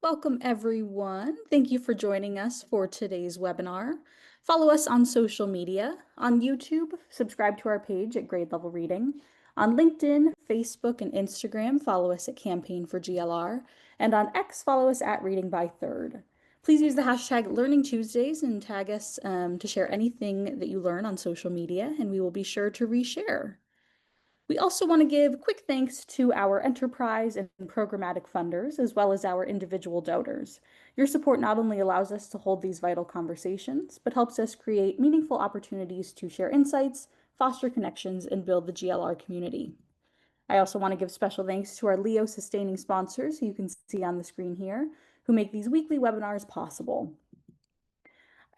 Welcome, everyone. Thank you for joining us for today's webinar. Follow us on social media. On YouTube, subscribe to our page at Grade Level Reading. On LinkedIn, Facebook, and Instagram, follow us at Campaign for GLR. And on X, follow us at Reading by Third. Please use the hashtag Learning Tuesdays and tag us to share anything that you learn on social media, and we will be sure to reshare. We also want to give quick thanks to our enterprise and programmatic funders, as well as our individual donors. Your support not only allows us to hold these vital conversations, but helps us create meaningful opportunities to share insights, foster connections, and build the GLR community. I also want to give special thanks to our Leo sustaining sponsors, who you can see on the screen here, who make these weekly webinars possible.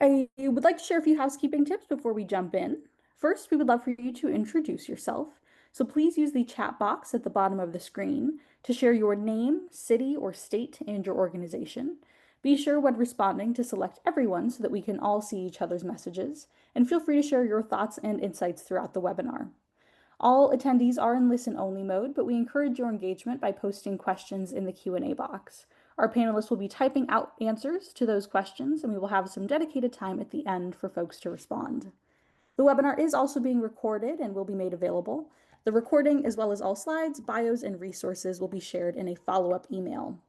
I would like to share a few housekeeping tips before we jump in. First, we would love for you to introduce yourself. So please use the chat box at the bottom of the screen to share your name, city, or state, and your organization. Be sure when responding to select everyone so that we can all see each other's messages, and feel free to share your thoughts and insights throughout the webinar. All attendees are in listen-only mode, but we encourage your engagement by posting questions in the Q&A box. Our panelists will be typing out answers to those questions, and we will have some dedicated time at the end for folks to respond. The webinar is also being recorded and will be made available. The recording, as well as all slides, bios, and resources, will be shared in a follow-up email.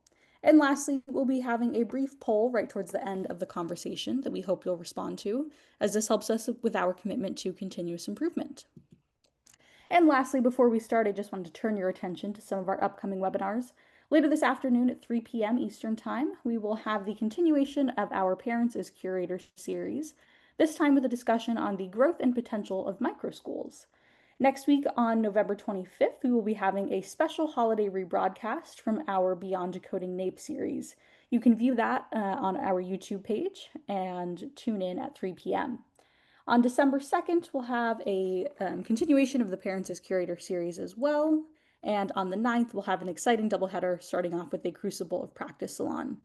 And lastly, we'll be having a brief poll right towards the end of the conversation that we hope you'll respond to, as this helps us with our commitment to continuous improvement. And lastly, before we start, I just wanted to turn your attention to some of our upcoming webinars. Later this afternoon at 3 p.m. Eastern Time, we will have the continuation of our Parents as Curators series, this time with a discussion on the growth and potential of microschools. Next week on November 25th, we will be having a special holiday rebroadcast from our Beyond Decoding NAEP series. You can view that on our YouTube page and tune in at 3 p.m. On December 2nd, we'll have a continuation of the Parents as Curator series as well. And on the 9th, we'll have an exciting doubleheader starting off with a Crucible of Practice Salon.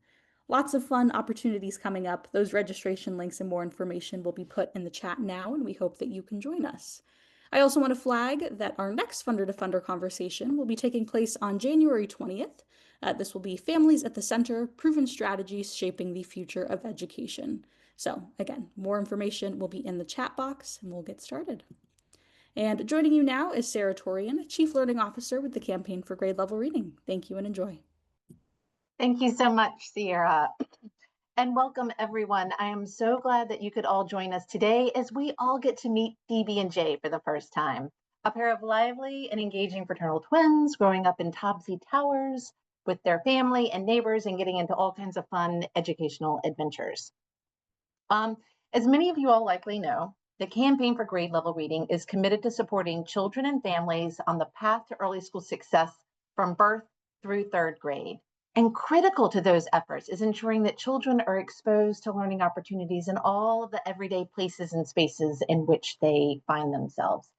Lots of fun opportunities coming up. Those registration links and more information will be put in the chat now, and we hope that you can join us. I also want to flag that our next Funder to Funder conversation will be taking place on January 20th. This will be Families at the Center, Proven Strategies Shaping the Future of Education. So again, more information will be in the chat box, and we'll get started. And joining you now is Sarah Torian, Chief Learning Officer with the Campaign for Grade Level Reading. Thank you and enjoy. Thank you so much, Sierra. And welcome, everyone. I am so glad that you could all join us today as we all get to meet Phoebe and Jay for the first time, a pair of lively and engaging fraternal twins growing up in Topsy Towers with their family and neighbors and getting into all kinds of fun educational adventures. As many of you all likely know, the Campaign for Grade Level Reading is committed to supporting children and families on the path to early school success from birth through third grade. And critical to those efforts is ensuring that children are exposed to learning opportunities in all of the everyday places and spaces in which they find themselves,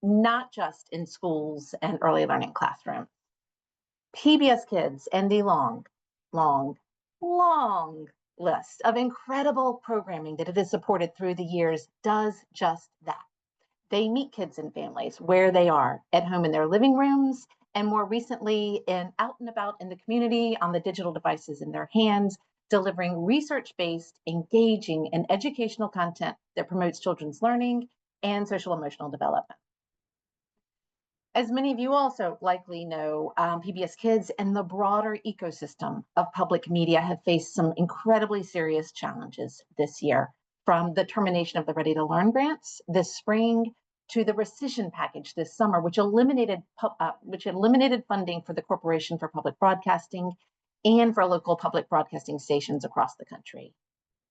not just in schools and early learning classrooms. PBS Kids and the long list of incredible programming that it has supported through the years does just that. They meet kids and families where they are, at home in their living rooms, and more recently out and about in the community on the digital devices in their hands, delivering research-based, engaging, and educational content that promotes children's learning and social emotional development. As many of you also likely know, PBS Kids and the broader ecosystem of public media have faced some incredibly serious challenges this year, from the termination of the Ready to Learn grants this spring to the rescission package this summer, which eliminated funding for the Corporation for Public Broadcasting and for local public broadcasting stations across the country.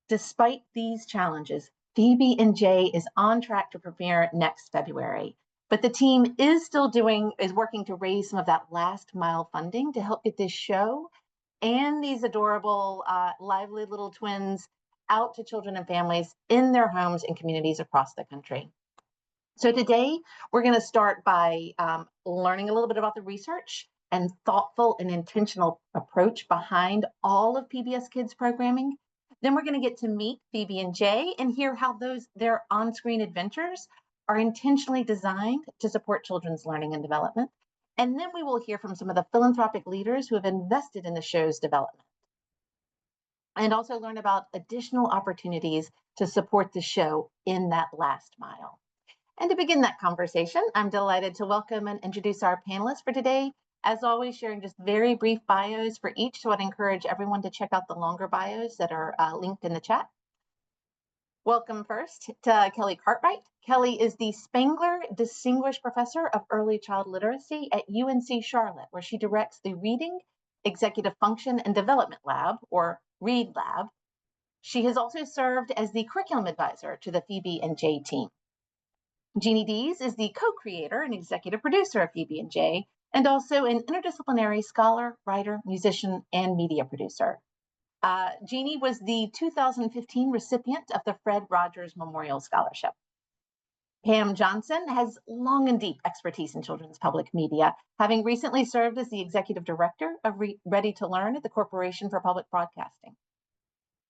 Despite these challenges, Phoebe and Jay is on track to premiere next February. But the team is working to raise some of that last mile funding to help get this show and these adorable, lively little twins out to children and families in their homes and communities across the country. So today, we're going to start by learning a little bit about the research and thoughtful and intentional approach behind all of PBS Kids programming. Then we're going to get to meet Phoebe and Jay and hear how their on-screen adventures are intentionally designed to support children's learning and development. And then we will hear from some of the philanthropic leaders who have invested in the show's development. and also learn about additional opportunities to support the show in that last mile. And to begin that conversation, I'm delighted to welcome and introduce our panelists for today. As always, sharing just very brief bios for each, so I'd encourage everyone to check out the longer bios that are linked in the chat. Welcome first to Kelly Cartwright. Kelly is the Spangler Distinguished Professor of Early Child Literacy at UNC Charlotte, where she directs the Reading, Executive Function and Development Lab, or READ Lab. She has also served as the curriculum advisor to the Phoebe and Jay team. Jeannie Dees is the co-creator and executive producer of Phoebe and Jay, and also an interdisciplinary scholar, writer, musician, and media producer. Jeannie was the 2015 recipient of the Fred Rogers Memorial Scholarship. Pam Johnson has long and deep expertise in children's public media, having recently served as the executive director of Ready to Learn at the Corporation for Public Broadcasting.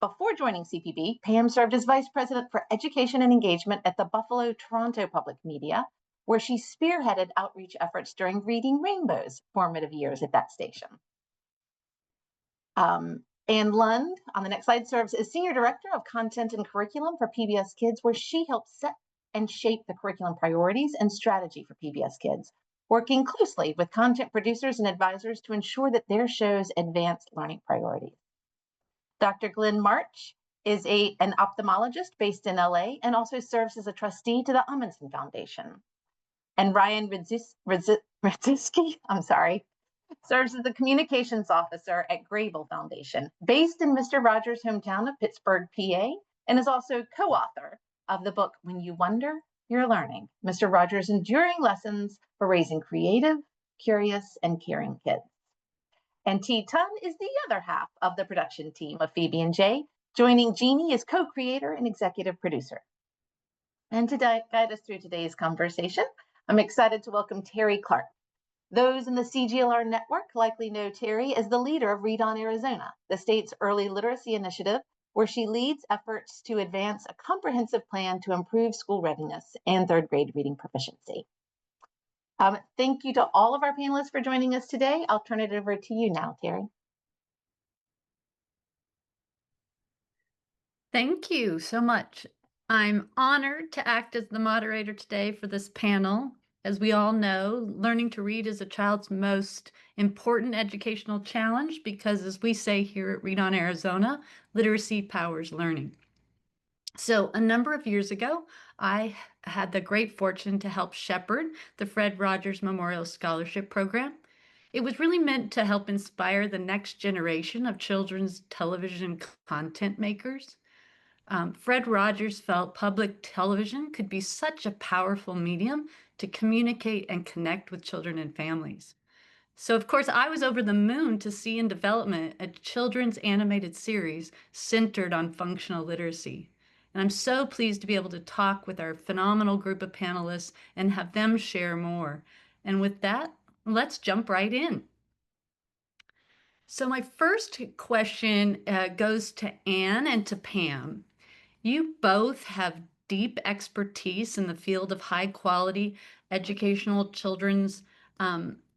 Before joining CPB, Pam served as Vice President for Education and Engagement at the Buffalo Toronto Public Media, where she spearheaded outreach efforts during Reading Rainbow's formative years at that station. Anne Lund, on the next slide, serves as Senior Director of Content and Curriculum for PBS Kids, where she helps set and shape the curriculum priorities and strategy for PBS Kids, working closely with content producers and advisors to ensure that their shows advance learning priorities. Dr. Glenn March is an ophthalmologist based in LA and also serves as a trustee to the Amundsen Foundation. And Ryan Radziski, serves as the communications officer at Grable Foundation, based in Mr. Rogers' hometown of Pittsburgh, PA, and is also co-author of the book, When You Wonder, You're Learning, Mr. Rogers' Enduring Lessons for Raising Creative, Curious, and Caring Kids. And T. Tun is the other half of the production team of Phoebe and Jay, joining Jeannie as co-creator and executive producer. And to guide us through today's conversation, I'm excited to welcome Terry Clark. Those in the CGLR network likely know Terry as the leader of Read On Arizona, the state's early literacy initiative, where she leads efforts to advance a comprehensive plan to improve school readiness and third grade reading proficiency. Thank you to all of our panelists for joining us today. I'll turn it over to you now, Terry. Thank you so much. I'm honored to act as the moderator today for this panel. As we all know, learning to read is a child's most important educational challenge because, as we say here at Read On Arizona, literacy powers learning. So a number of years ago, I had the great fortune to help shepherd the Fred Rogers Memorial Scholarship Program. It was really meant to help inspire the next generation of children's television content makers. Fred Rogers felt public television could be such a powerful medium to communicate and connect with children and families. So, of course, I was over the moon to see in development a children's animated series centered on functional literacy. And I'm so pleased to be able to talk with our phenomenal group of panelists and have them share more. And with that, let's jump right in. So my first question goes to Anne and to Pam. You both have deep expertise in the field of high quality educational children's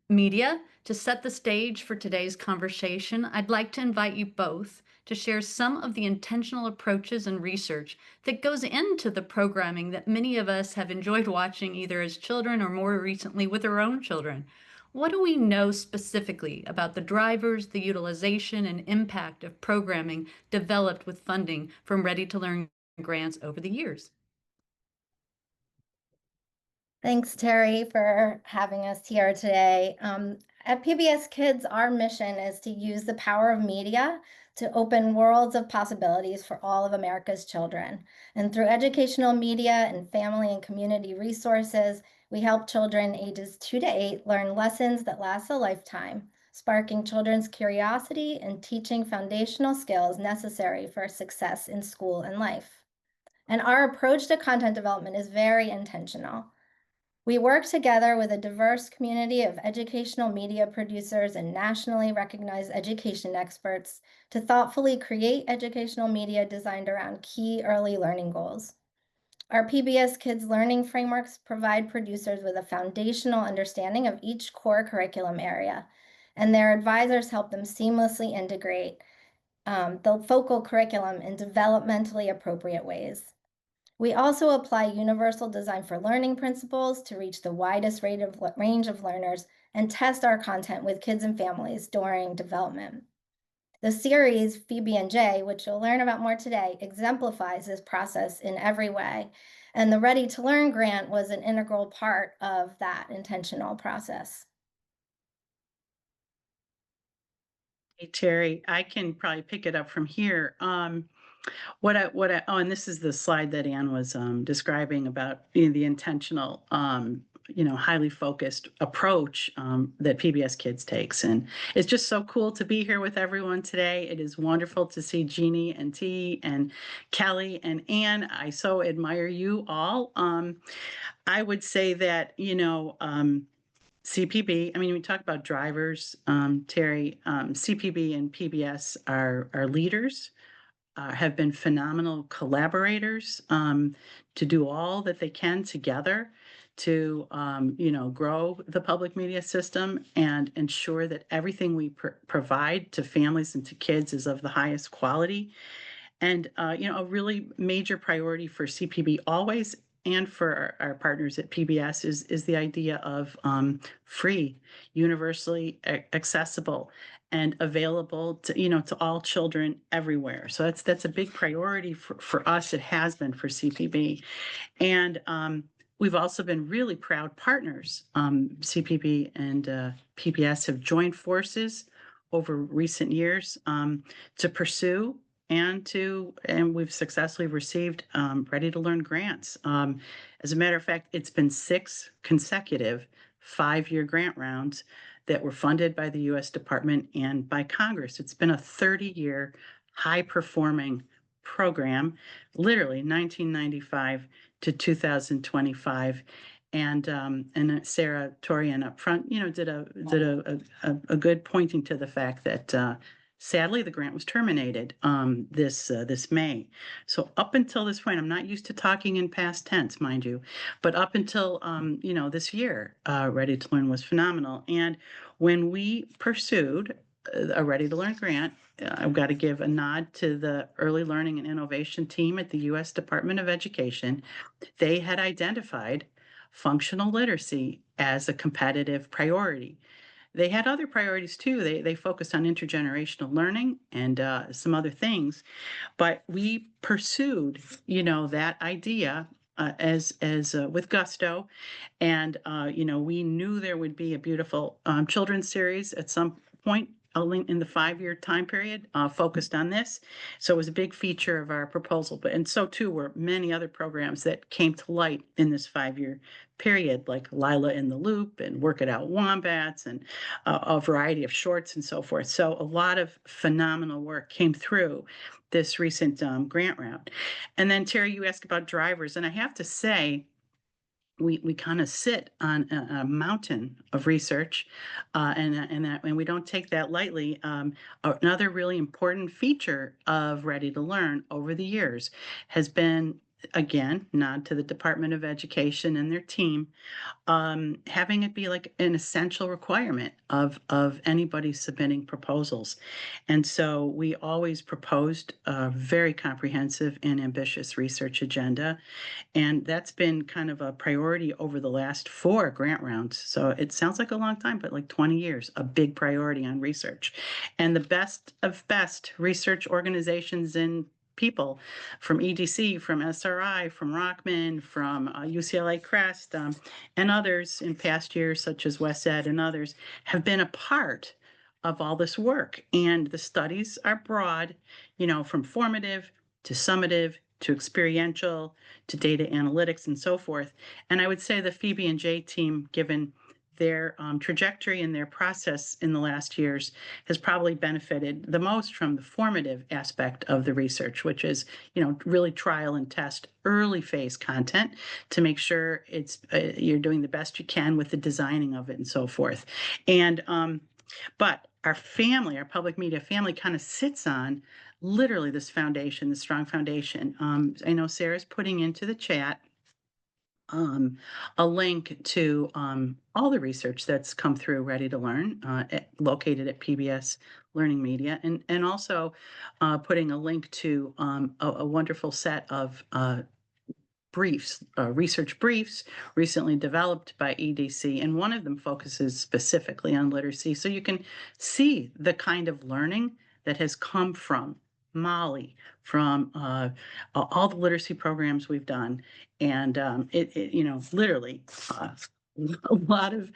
media. To set the stage for today's conversation, I'd like to invite you both to share some of the intentional approaches and research that goes into the programming that many of us have enjoyed watching either as children or more recently with our own children. What do we know specifically about the drivers, the utilization, and impact of programming developed with funding from Ready to Learn grants over the years? Thanks, Terry, for having us here today. At PBS Kids, our mission is to use the power of media to open worlds of possibilities for all of America's children. And through educational media and family and community resources, we help children ages 2 to 8 learn lessons that last a lifetime, sparking children's curiosity and teaching foundational skills necessary for success in school and life. And our approach to content development is very intentional. We work together with a diverse community of educational media producers and nationally recognized education experts to thoughtfully create educational media designed around key early learning goals. Our PBS Kids learning frameworks provide producers with a foundational understanding of each core curriculum area, and their advisors help them seamlessly integrate the focal curriculum in developmentally appropriate ways. We also apply universal design for learning principles to reach the widest range of learners and test our content with kids and families during development. The series Phoebe and Jay, which you'll learn about more today, exemplifies this process in every way. And the Ready to Learn grant was an integral part of that intentional process. Hey, Terry, I can probably pick it up from here. Oh, and this is the slide that Ann was describing about the intentional, highly focused approach that PBS Kids takes. And it's just so cool to be here with everyone today. It is wonderful to see Jeannie and T and Kelly and Ann. I so admire you all. I would say that, CPB, I mean, we talk about drivers, Terry, CPB and PBS are leaders, have been phenomenal collaborators, to do all that they can together to, grow the public media system and ensure that everything we provide to families and to kids is of the highest quality. And, a really major priority for CPB always and for our partners at PBS is the idea of free, universally accessible, and available to to all children everywhere. So that's a big priority for us. It has been for CPB, and we've also been really proud partners. CPB and PBS have joined forces over recent years to pursue and we've successfully received Ready to Learn grants. As a matter of fact, it's been 6 consecutive 5-year grant rounds that were funded by the U.S. Department and by Congress. It's been a 30-year high-performing program, literally 1995 to 2025. And Sarah Torian up front, did a good pointing to the fact that sadly the grant was terminated this May. So up until this point, I'm not used to talking in past tense, mind you, but up until this year, Ready to Learn was phenomenal. And when we pursued a Ready to Learn grant, I've got to give a nod to the early learning and innovation team at the U.S. Department of Education. They had identified functional literacy as a competitive priority. They had other priorities too. They focused on intergenerational learning and some other things, but we pursued, that idea as with gusto, and we knew there would be a beautiful children's series at some point in the 5-year time period focused on this. So it was a big feature of our proposal, and so too were many other programs that came to light in this 5-year period, like Lila in the Loop and Work It Out Wombats and a variety of shorts and so forth. So a lot of phenomenal work came through this recent grant round. And then Terry, you asked about drivers, and I have to say, we kind of sit on a mountain of research, and we don't take that lightly. Another really important feature of Ready to Learn over the years has been, again, nod to the Department of Education and their team, having it be like an essential requirement of anybody submitting proposals. And so we always proposed a very comprehensive and ambitious research agenda. And that's been kind of a priority over the last 4 grant rounds. So it sounds like a long time, but like 20 years, a big priority on research. And the best of best research organizations and people from EDC, from SRI, from Rockman, from UCLA Crest, and others in past years, such as WestEd and others, have been a part of all this work. And the studies are broad, from formative to summative to experiential to data analytics and so forth. And I would say the Phoebe and Jay team, given their trajectory and their process in the last years, has probably benefited the most from the formative aspect of the research, which is, really trial and test early phase content to make sure it's you're doing the best you can with the designing of it and so forth. And but our family, our public media family, kind of sits on literally this foundation, this strong foundation. I know Sarah's putting into the chat a link to all the research that's come through Ready to Learn, located at learning media, and also putting a link to a wonderful set of briefs, research briefs recently developed by EDC, and one of them focuses specifically on literacy. So you can see the kind of learning that has come from Molly, from all the literacy programs we've done, and literally a lot of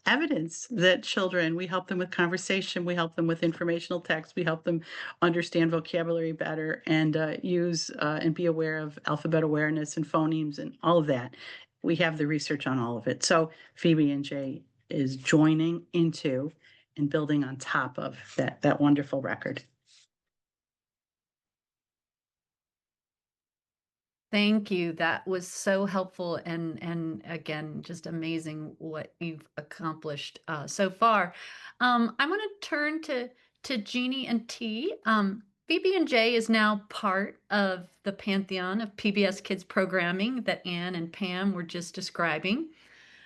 evidence that children, we help them with conversation, we help them with informational text, we help them understand vocabulary better, and use and be aware of alphabet awareness and phonemes and all of that. We have the research on all of it. So Phoebe and Jay is joining into and building on top of that wonderful record. Thank you. That was so helpful, and again, just amazing what you've accomplished so far. I'm going to turn to Jeannie and T. Phoebe and Jay is now part of the pantheon of PBS Kids programming that Anne and Pam were just describing.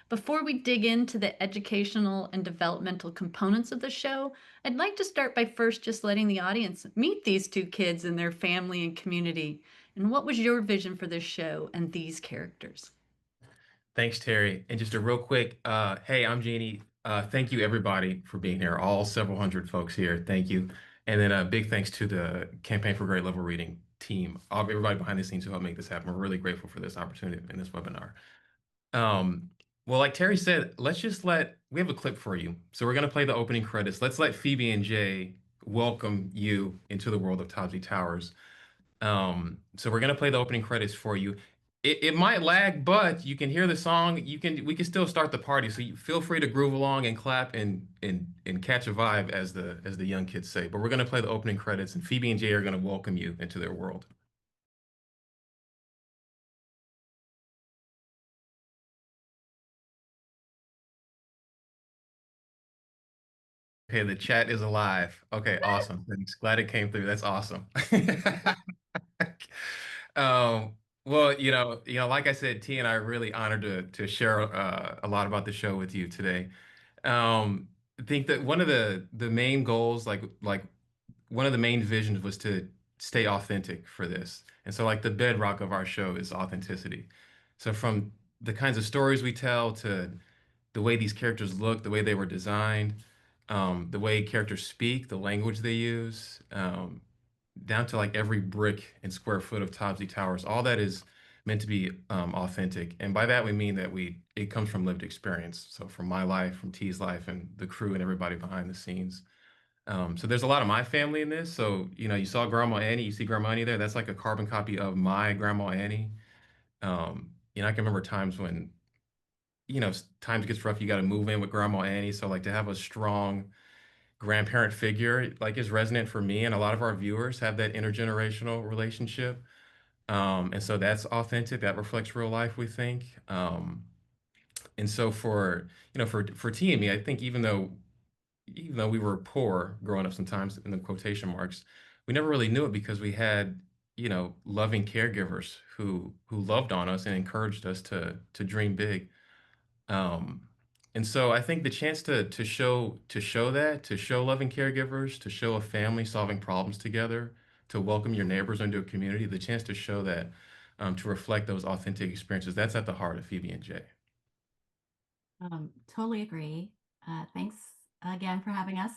Before we dig into the educational and developmental components of the show, I'd like to start by first just letting the audience meet these two kids and their family and community. And what was your vision for this show and these characters? Thanks, Terry. And just a real quick, hey, I'm Jeannie. Thank you, everybody, for being here. All several hundred folks here. Thank you. And then a big thanks to the Campaign for Grade Level Reading team, everybody behind the scenes who helped make this happen. We're really grateful for this opportunity in this webinar. Well, like Terry said, we have a clip for you. So we're going to play the opening credits. Let's let Phoebe and Jay welcome you into the world of Topsy Towers. So we're going to play the opening credits for you. It might lag, but you can hear the song. We can still start the party. So you feel free to groove along and clap and catch a vibe, as the young kids say. But we're going to play the opening credits, and Phoebe and Jay are going to welcome you into their world. Okay, the chat is alive. Okay, awesome. Thanks. Glad it came through. That's awesome. Well, like I said, T and I are really honored to share a lot about the show with you today. I think that one of the main goals, like one of the main visions, was to stay authentic for this. And so, like, the bedrock of our show is authenticity. So from the kinds of stories we tell to the way these characters look, the way they were designed, the way characters speak, the language they use, down to like every brick and square foot of Topsy Towers, all that is meant to be authentic. And by that, we mean that it comes from lived experience. So from my life, from T's life, and the crew and everybody behind the scenes. So there's a lot of my family in this. So, you saw Grandma Annie, you see Grandma Annie there. That's like a carbon copy of my Grandma Annie. I can remember times when, times gets rough, you got to move in with Grandma Annie. So like to have a strong grandparent figure like is resonant for me, and a lot of our viewers have that intergenerational relationship. And so that's authentic. That reflects real life, we think. And so for T and me, I think even though we were poor growing up, sometimes in the quotation marks, we never really knew it because we had, loving caregivers who loved on us and encouraged us to dream big. Um, and so I think the chance to show that, to show loving caregivers, to show a family solving problems together, to welcome your neighbors into a community, the chance to show that, to reflect those authentic experiences, that's at the heart of Phoebe and Jay. Totally agree. Thanks again for having us.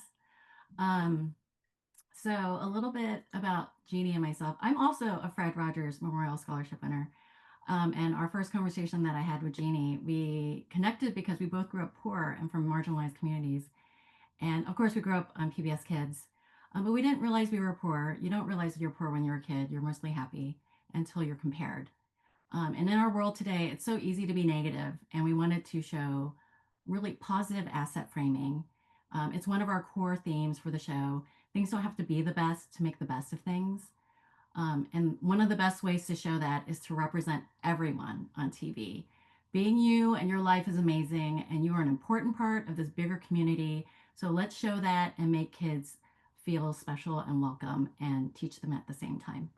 So a little bit about Jeannie and myself. I'm also a Fred Rogers Memorial Scholarship winner. And our first conversation that I had with Jeannie, we connected because we both grew up poor and from marginalized communities. And of course, we grew up on PBS Kids, but we didn't realize we were poor. You don't realize you're poor when you're a kid. You're mostly happy until you're compared. And in our world today, it's so easy to be negative, and we wanted to show really positive asset framing. It's one of our core themes for the show. Things don't have to be the best to make the best of things. And one of the best ways to show that is to represent everyone on TV. Being you and your life is amazing, and you are an important part of this bigger community. So let's show that and make kids feel special and welcome and teach them at the same time.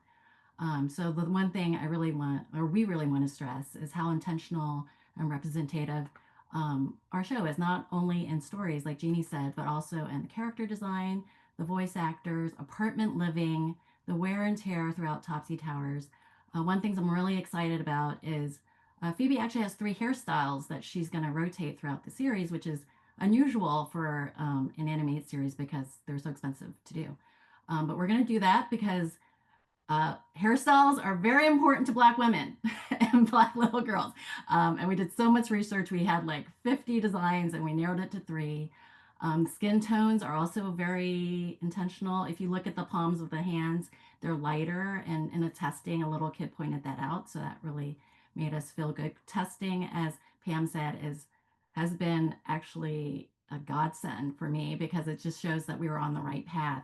So the one thing we really want to stress is how intentional and representative our show is, not only in stories, like Jeannie said, but also in the character design, the voice actors, apartment living, the wear and tear throughout Topsy Towers. One thing I'm really excited about is Phoebe actually has 3 hairstyles that she's going to rotate throughout the series, which is unusual for an animated series because they're so expensive to do. But we're going to do that because hairstyles are very important to Black women and Black little girls. And we did so much research. We had like 50 designs and we narrowed it to 3. Skin tones are also very intentional. If you look at the palms of the hands, they're lighter. And in the testing, a little kid pointed that out. So that really made us feel good. Testing, as Pam said, has been actually a godsend for me because it just shows that we were on the right path.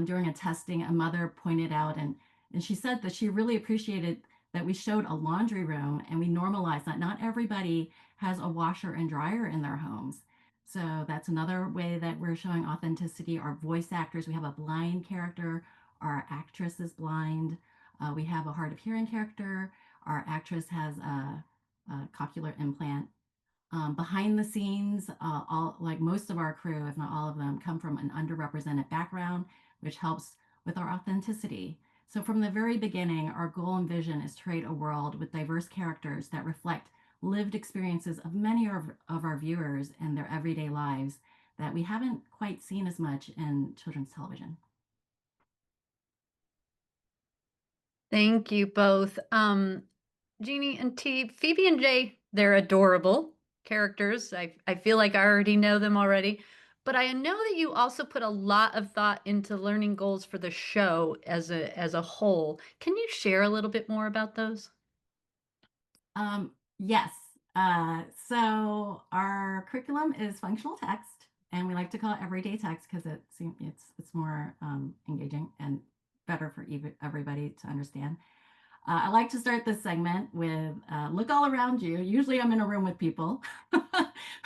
During a testing, a mother pointed out, and she said that she really appreciated that we showed a laundry room and we normalized that not everybody has a washer and dryer in their homes. So that's another way that we're showing authenticity. Our voice actors, we have a blind character. Our actress is blind. We have a hard of hearing character. Our actress has a cochlear implant. Behind the scenes, all like most of our crew, if not all of them, come from an underrepresented background, which helps with our authenticity. So from the very beginning, our goal and vision is to create a world with diverse characters that reflect lived experiences of many of our viewers and their everyday lives that we haven't quite seen as much in children's television. Thank you both. Jeannie and T, Phoebe and Jay, they're adorable characters. I feel like I already know them already. But I know that you also put a lot of thought into learning goals for the show as a whole. Can you share a little bit more about those? Yes. So our curriculum is functional text, and we like to call it everyday text because it's more engaging and better for everybody to understand. I like to start this segment with look all around you. Usually I'm in a room with people.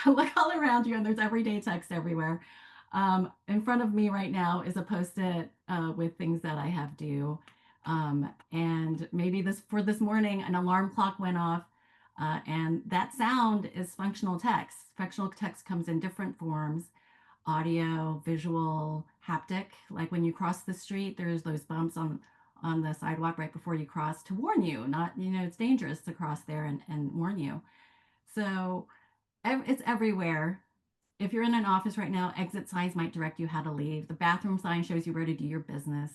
Look all around you, and there's everyday text everywhere. In front of me right now is a post-it with things that I have due. And maybe this morning, an alarm clock went off, and that sound is functional text. Functional text comes in different forms: audio, visual, haptic. Like when you cross the street, there's those bumps on the sidewalk right before you cross to warn you, not, it's dangerous to cross there and warn you. So it's everywhere. If you're in an office right now, exit signs might direct you how to leave. The bathroom sign shows you where to do your business.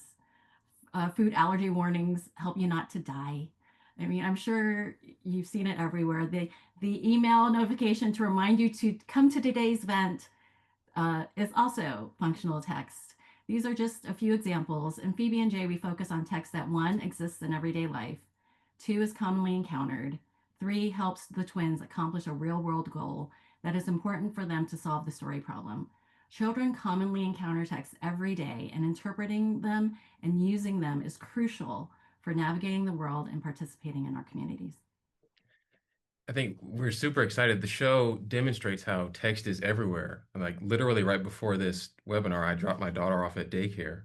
Food allergy warnings help you not to die. I mean, I'm sure you've seen it everywhere. The email notification to remind you to come to today's event is also functional text. These are just a few examples. In Phoebe and Jay, we focus on text that 1, exists in everyday life, 2, is commonly encountered, 3, helps the twins accomplish a real-world goal that is important for them to solve the story problem. Children commonly encounter texts every day, and interpreting them and using them is crucial for navigating the world and participating in our communities. I think we're super excited. The show demonstrates how text is everywhere. Like literally right before this webinar, I dropped my daughter off at daycare.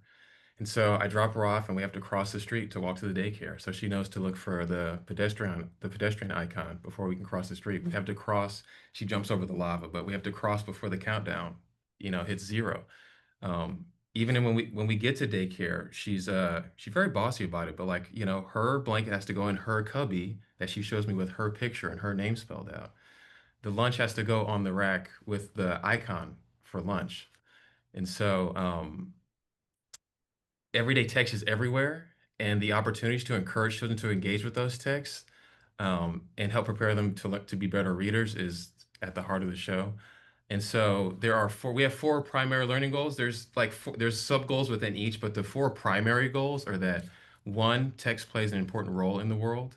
And so I drop her off and we have to cross the street to walk to the daycare. So she knows to look for the pedestrian icon before we can cross the street. We have to cross, she jumps over the lava, but we have to cross before the countdown, hits 0. Um, Even when we get to daycare, she's very bossy about it, but like, her blanket has to go in her cubby that she shows me with her picture and her name spelled out. The lunch has to go on the rack with the icon for lunch. And so everyday text is everywhere, and the opportunities to encourage children to engage with those texts and help prepare them to be better readers is at the heart of the show. And so we have 4 primary learning goals. There's sub goals within each, but the 4 primary goals are that 1, text plays an important role in the world.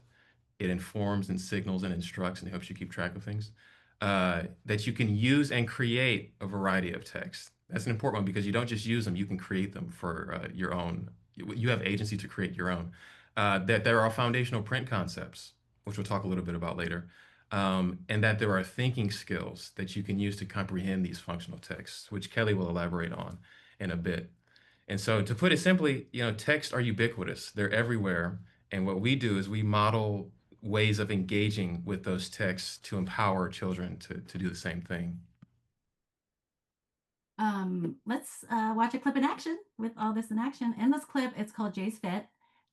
It informs and signals and instructs and helps you keep track of things. That you can use and create a variety of texts. That's an important one because you don't just use them, you can create them for your own. You have agency to create your own. That there are foundational print concepts, which we'll talk a little bit about later. And that there are thinking skills that you can use to comprehend these functional texts, which Kelly will elaborate on in a bit. And so to put it simply, texts are ubiquitous. They're everywhere. And what we do is we model ways of engaging with those texts to empower children to do the same thing. let's watch a clip in action with all this in action. In this clip, it's called Jay's Fit.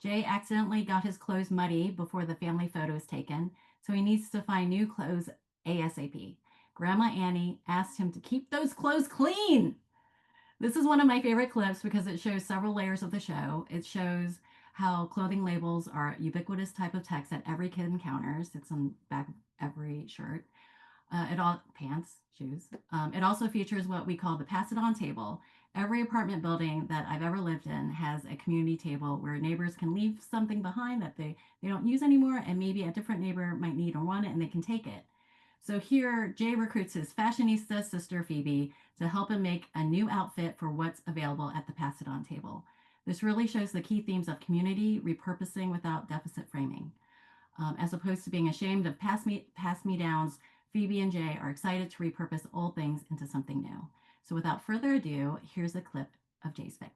Jay accidentally got his clothes muddy before the family photo is taken, so he needs to find new clothes ASAP. Grandma Annie asked him to keep those clothes clean. This is one of my favorite clips because it shows several layers of the show. It shows how clothing labels are a ubiquitous type of text that every kid encounters. It's on the back of every shirt. It all pants, shoes. It also features what we call the pass it on table. Every apartment building that I've ever lived in has a community table where neighbors can leave something behind that they don't use anymore, and maybe a different neighbor might need or want it and they can take it. So here, Jay recruits his fashionista sister Phoebe to help him make a new outfit for what's available at the pass it on table. This really shows the key themes of community, repurposing without deficit framing. As opposed to being ashamed of pass me downs, Phoebe and Jay are excited to repurpose old things into something new. So without further ado, here's a clip of Jay's Fit.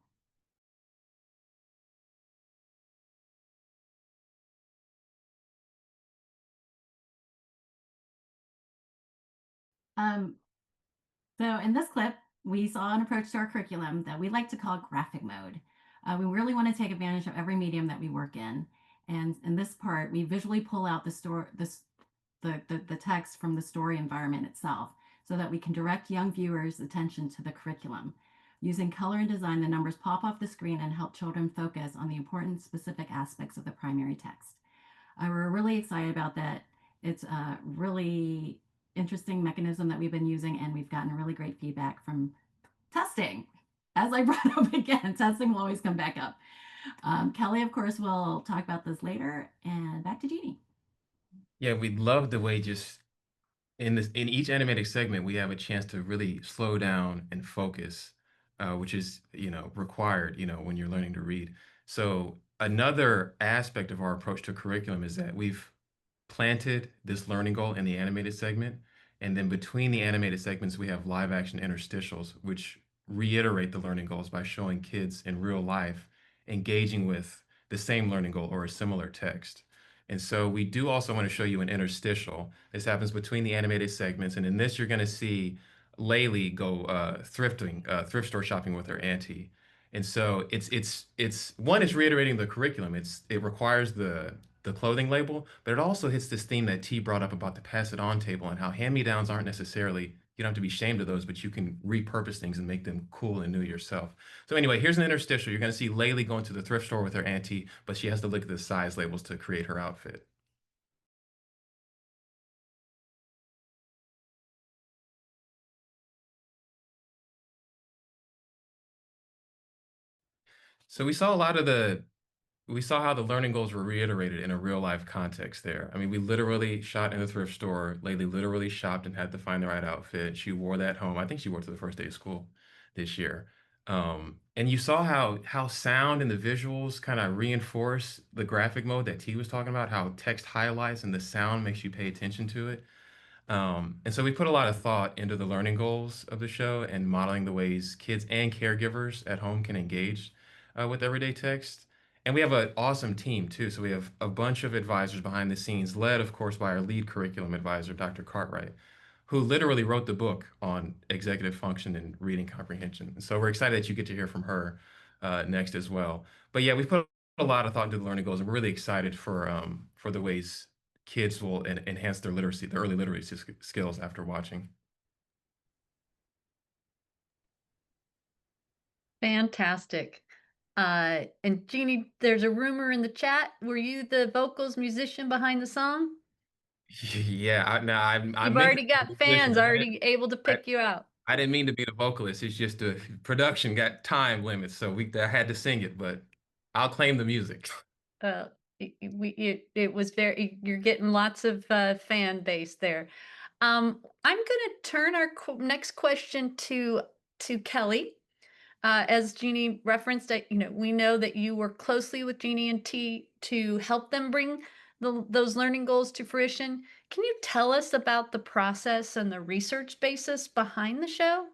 So in this clip, we saw an approach to our curriculum that we like to call graphic mode. We really want to take advantage of every medium that we work in. And in this part, we visually pull out the text from the story environment itself so that we can direct young viewers' attention to the curriculum. Using color and design, the numbers pop off the screen and help children focus on the important specific aspects of the primary text. We're really excited about that. It's a really interesting mechanism that we've been using, and we've gotten really great feedback from testing. As I brought up again, testing will always come back up. Kelly, of course, will talk about this later. And back to Jeannie. Yeah, we love the way just in each animated segment we have a chance to really slow down and focus, which is required when you're learning to read. So another aspect of our approach to curriculum is that we've planted this learning goal in the animated segment, and then between the animated segments we have live action interstitials which reiterate the learning goals by showing kids in real life engaging with the same learning goal or a similar text. And so we do also want to show you an interstitial. This happens between the animated segments, and in this you're going to see Laylee go thrifting, thrift store shopping with her auntie. And so it's one is reiterating the curriculum. It requires the clothing label, but it also hits this theme that T brought up about the pass it on table and how hand-me-downs aren't necessarily, you don't have to be ashamed of those, but you can repurpose things and make them cool and new yourself. So anyway, here's an interstitial. You're going to see Laylee going to the thrift store with her auntie, but she has to look at the size labels to create her outfit. So we saw how the learning goals were reiterated in a real life context there. I mean, we literally shot in a thrift store. Laylee literally shopped and had to find the right outfit. She wore that home. I think she wore it to the first day of school this year. And you saw how sound and the visuals kind of reinforce the graphic mode that T was talking about, how text highlights and the sound makes you pay attention to it. And so we put a lot of thought into the learning goals of the show and modeling the ways kids and caregivers at home can engage with everyday text. And we have an awesome team too. So we have a bunch of advisors behind the scenes, led, of course, by our lead curriculum advisor, Dr. Cartwright, who literally wrote the book on executive function and reading comprehension. And so we're excited that you get to hear from her next as well. But yeah, we put a lot of thought into the learning goals, and we're really excited for the ways kids will enhance their literacy, their early literacy skills after watching. Fantastic. And Jeannie, there's a rumor in the chat. Were you the vocals musician behind the song? Yeah, I You've meant already to be got the musician. fans already able to I, pick you out. I didn't mean to be the vocalist. It's just the production got time limits, so I had to sing it. But I'll claim the music. Uh, it was you're getting lots of fan base there. I'm gonna turn our next question to Kelly. As Jeannie referenced, we know that you work closely with Jeannie and T to help them bring those learning goals to fruition. Can you tell us about the process and the research basis behind the show?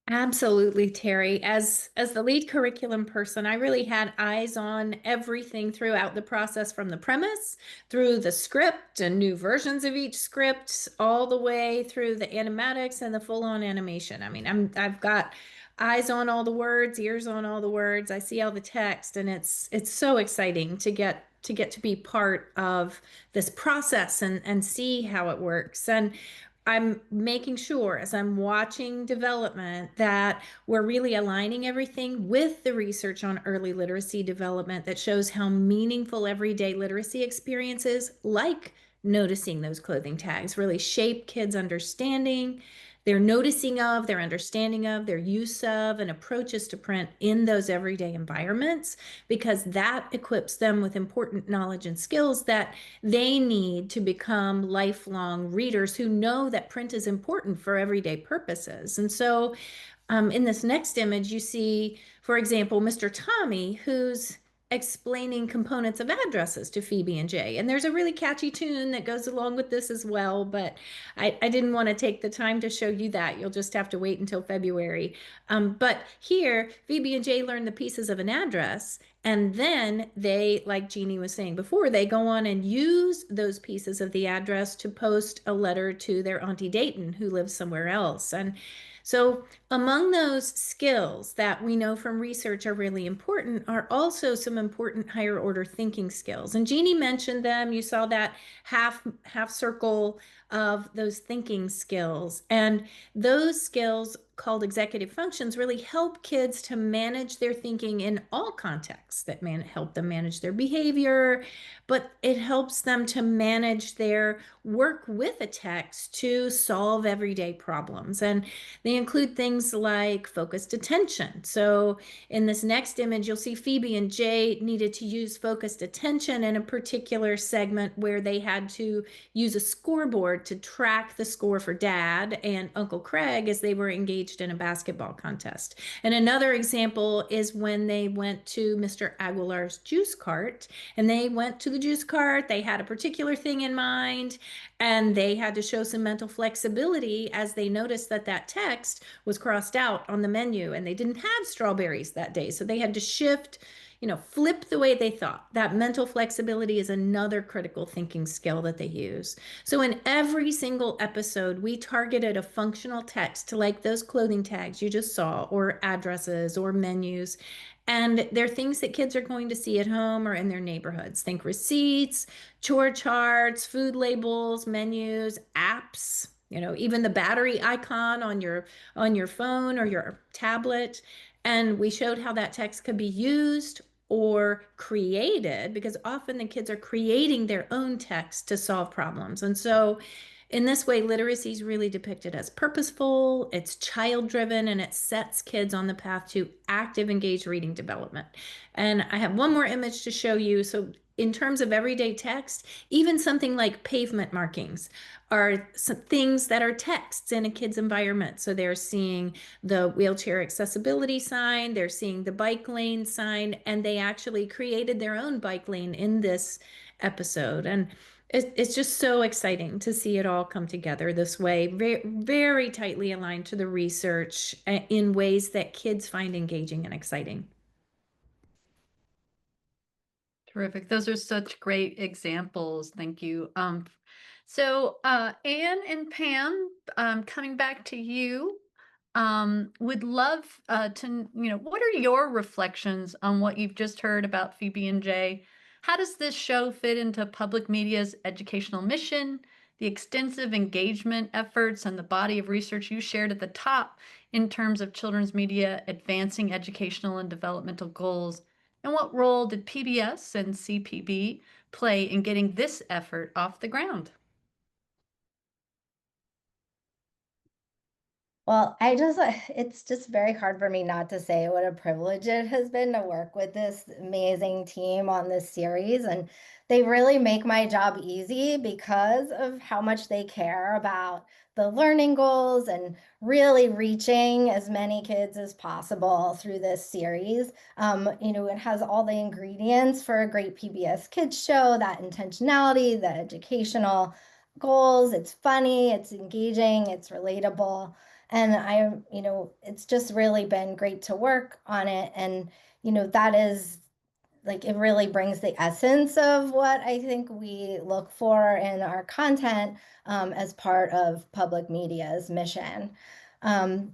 Absolutely, Terry. As the lead curriculum person, I really had eyes on everything throughout the process, from the premise through the script and new versions of each script, all the way through the animatics and the full-on animation. I mean, I've got eyes on all the words, ears on all the words. I see all the text, and it's so exciting to get to be part of this process and see how it works. And I'm making sure as I'm watching development that we're really aligning everything with the research on early literacy development that shows how meaningful everyday literacy experiences, like noticing those clothing tags, really shape kids' understanding, their noticing of, their understanding of, their use of, and approaches to print in those everyday environments, because that equips them with important knowledge and skills that they need to become lifelong readers who know that print is important for everyday purposes. And so in this next image, you see, for example, Mr. Tommy, who's explaining components of addresses to Phoebe and Jay. And there's a really catchy tune that goes along with this as well, but I didn't want to take the time to show you that. You'll just have to wait until February. But here, Phoebe and Jay learn the pieces of an address, and then they, like Jeannie was saying before, they go on and use those pieces of the address to post a letter to their Auntie Dayton, who lives somewhere else. And so among those skills that we know from research are really important are also some important higher order thinking skills. And Jeannie mentioned them. You saw that half circle of those thinking skills. And those skills, called executive functions, really help kids to manage their thinking in all contexts. That help them manage their behavior, but it helps them to manage their work with a text to solve everyday problems. And they include things like focused attention. So in this next image, you'll see Phoebe and Jay needed to use focused attention in a particular segment where they had to use a scoreboard to track the score for Dad and Uncle Craig as they were engaged in a basketball contest. And another example is when they went to Mr. Aguilar's juice cart, and they went to the juice cart. They had a particular thing in mind, and they had to show some mental flexibility as they noticed that that text was crossed out on the menu and they didn't have strawberries that day. So they had to shift, flip the way they thought. That mental flexibility is another critical thinking skill that they use. So in every single episode, we targeted a functional text like those clothing tags you just saw, or addresses or menus. And they're things that kids are going to see at home or in their neighborhoods. Think receipts, chore charts, food labels, menus, apps, even the battery icon on your phone or your tablet. And we showed how that text could be used or created, because often the kids are creating their own text to solve problems. And so in this way, literacy is really depicted as purposeful, it's child-driven, and it sets kids on the path to active, engaged reading development. And I have one more image to show you. So in terms of everyday text, even something like pavement markings are some things that are texts in a kid's environment. So they're seeing the wheelchair accessibility sign, they're seeing the bike lane sign, and they actually created their own bike lane in this episode. And it's just so exciting to see it all come together this way, very, very tightly aligned to the research in ways that kids find engaging and exciting. Terrific. Those are such great examples. Thank you. So Anne and Pam, coming back to you, would love to, what are your reflections on what you've just heard about Phoebe and Jay? How does this show fit into public media's educational mission, the extensive engagement efforts, and the body of research you shared at the top in terms of children's media advancing educational and developmental goals? And what role did PBS and CPB play in getting this effort off the ground? Well, it's just very hard for me not to say what a privilege it has been to work with this amazing team on this series. And they really make my job easy because of how much they care about the learning goals and really reaching as many kids as possible through this series. It has all the ingredients for a great PBS Kids show, that intentionality, the educational goals. It's funny, it's engaging, it's relatable. And it's just really been great to work on it. And, that is like, it really brings the essence of what I think we look for in our content as part of public media's mission. And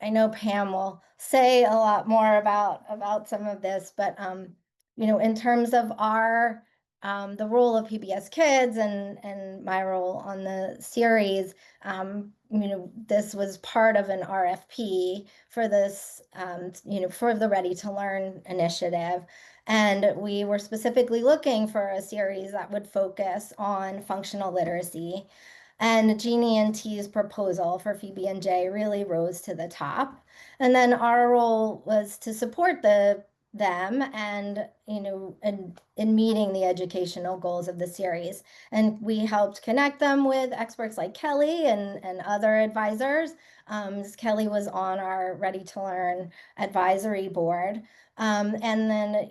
I know Pam will say a lot more about some of this, but in terms of our the role of PBS Kids and my role on the series, this was part of an RFP for this, for the Ready to Learn initiative. And we were specifically looking for a series that would focus on functional literacy. And Jeannie and T's proposal for Phoebe and Jay really rose to the top. And then our role was to support them and in meeting the educational goals of the series. And we helped connect them with experts like Kelly and other advisors. Kelly was on our Ready to Learn advisory board. And then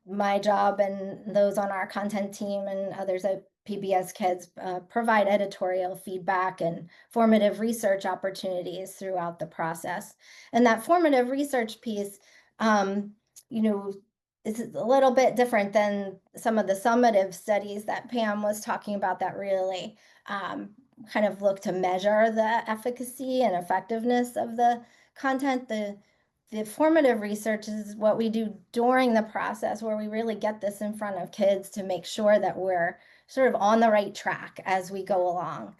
my job and those on our content team and others at PBS Kids provide editorial feedback and formative research opportunities throughout the process. And that formative research piece, is a little bit different than some of the summative studies that Pam was talking about that really kind of look to measure the efficacy and effectiveness of the content. The formative research is what we do during the process, where we really get this in front of kids to make sure that we're sort of on the right track as we go along.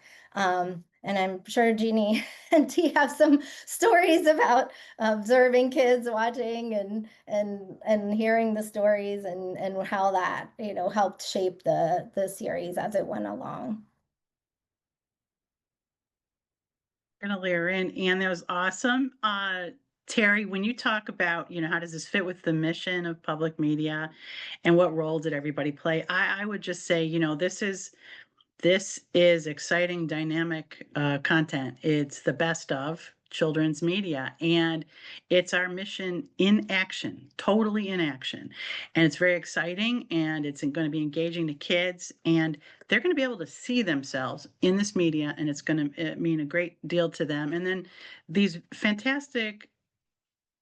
And I'm sure Jeannie and T have some stories about observing kids watching and hearing the stories and how that helped shape the series as it went along. Gonna layer in, and that was awesome. Terry, when you talk about, how does this fit with the mission of public media and what role did everybody play? I would just say, this is exciting, dynamic content. It's the best of children's media, and it's our mission in action, totally in action. And it's very exciting, and it's going to be engaging to kids, and they're going to be able to see themselves in this media, and it's going to mean a great deal to them. And then these fantastic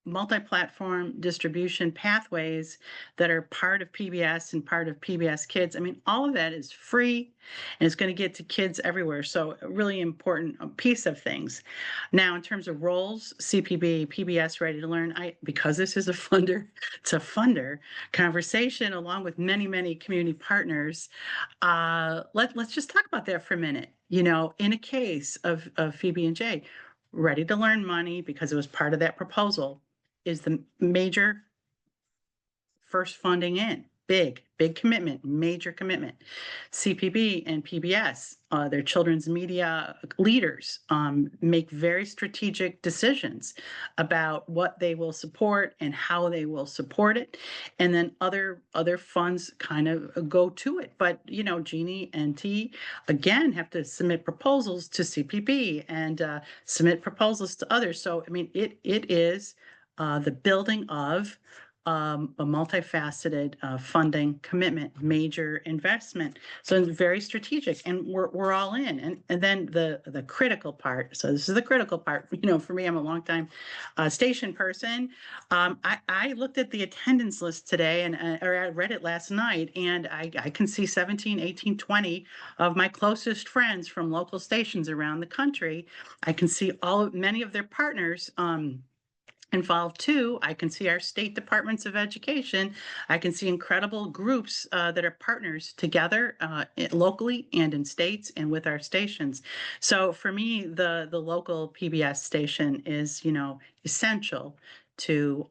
multi-platform distribution pathways that are part of PBS and part of PBS Kids. I mean, all of that is free and it's going to get to kids everywhere. So a really important piece of things. Now, in terms of roles, CPB, PBS Ready to Learn, because this is it's a funder conversation along with many, many community partners. Let's just talk about that for a minute. In a case of Phoebe and Jay, Ready to Learn money, because it was part of that proposal, is the major first funding in. Big commitment, major commitment. CPB and PBS, their children's media leaders, make very strategic decisions about what they will support and how they will support it. And then other funds kind of go to it. But, Jeannie and T, again, have to submit proposals to CPB and submit proposals to others. So, I mean, it is the building of a multifaceted funding commitment, major investment. So it's very strategic, and we're all in. And then the critical part. So this is the critical part. For me, I'm a longtime station person. I looked at the attendance list today, or I read it last night, and I can see 17, 18, 20 of my closest friends from local stations around the country. I can see many of their partners. Involved too. I can see our state departments of education. I can see incredible groups that are partners together locally and in states and with our stations. So for me, the local PBS station is, essential to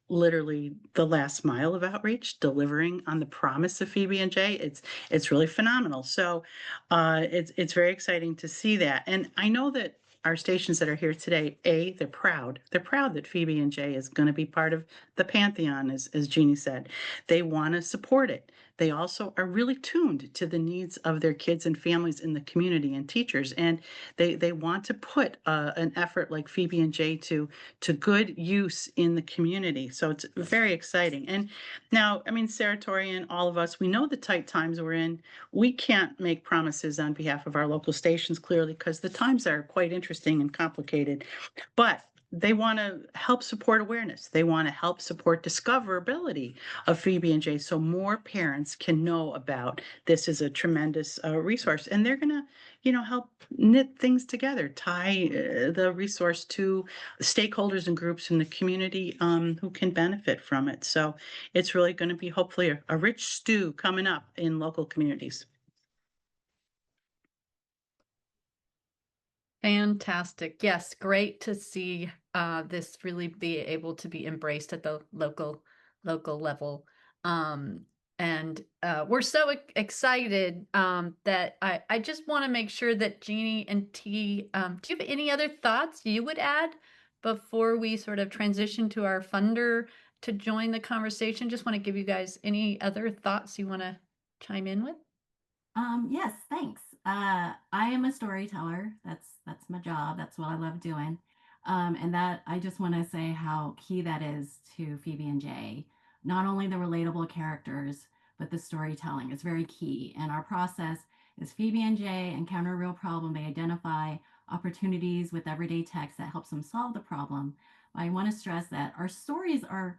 literally the last mile of outreach, delivering on the promise of Phoebe and Jay. It's really phenomenal. So it's very exciting to see that. And I know that our stations that are here today, they're proud. They're proud that Phoebe and Jay is going to be part of the Pantheon, as Jeannie said. They want to support it. they also are really tuned to the needs of their kids and families in the community and teachers. And they want to put an effort like Phoebe and Jay to good use in the community. So it's very exciting. And now, I mean, Sarah, Tori, and all of us, we know the tight times we're in. We can't make promises on behalf of our local stations, clearly, because the times are quite interesting and complicated. But they want to help support awareness. They want to help support discoverability of Phoebe and Jay so more parents can know about this is a tremendous resource. And they're going to, help knit things together, tie the resource to stakeholders and groups in the community who can benefit from it. So it's really going to be hopefully a rich stew coming up in local communities. Fantastic. Yes, great to see this really be able to be embraced at the local level. And we're so excited that I just want to make sure that Jeannie and T, do you have any other thoughts you would add before we sort of transition to our funder to join the conversation? Just want to give you guys any other thoughts you want to chime in with? Yes, thanks. I am a storyteller. That's my job. That's what I love doing. And that I just want to say how key that is to Phoebe and Jay. Not only the relatable characters, but the storytelling is very key. And our process is Phoebe and Jay encounter a real problem. They identify opportunities with everyday text that helps them solve the problem. I want to stress that our stories are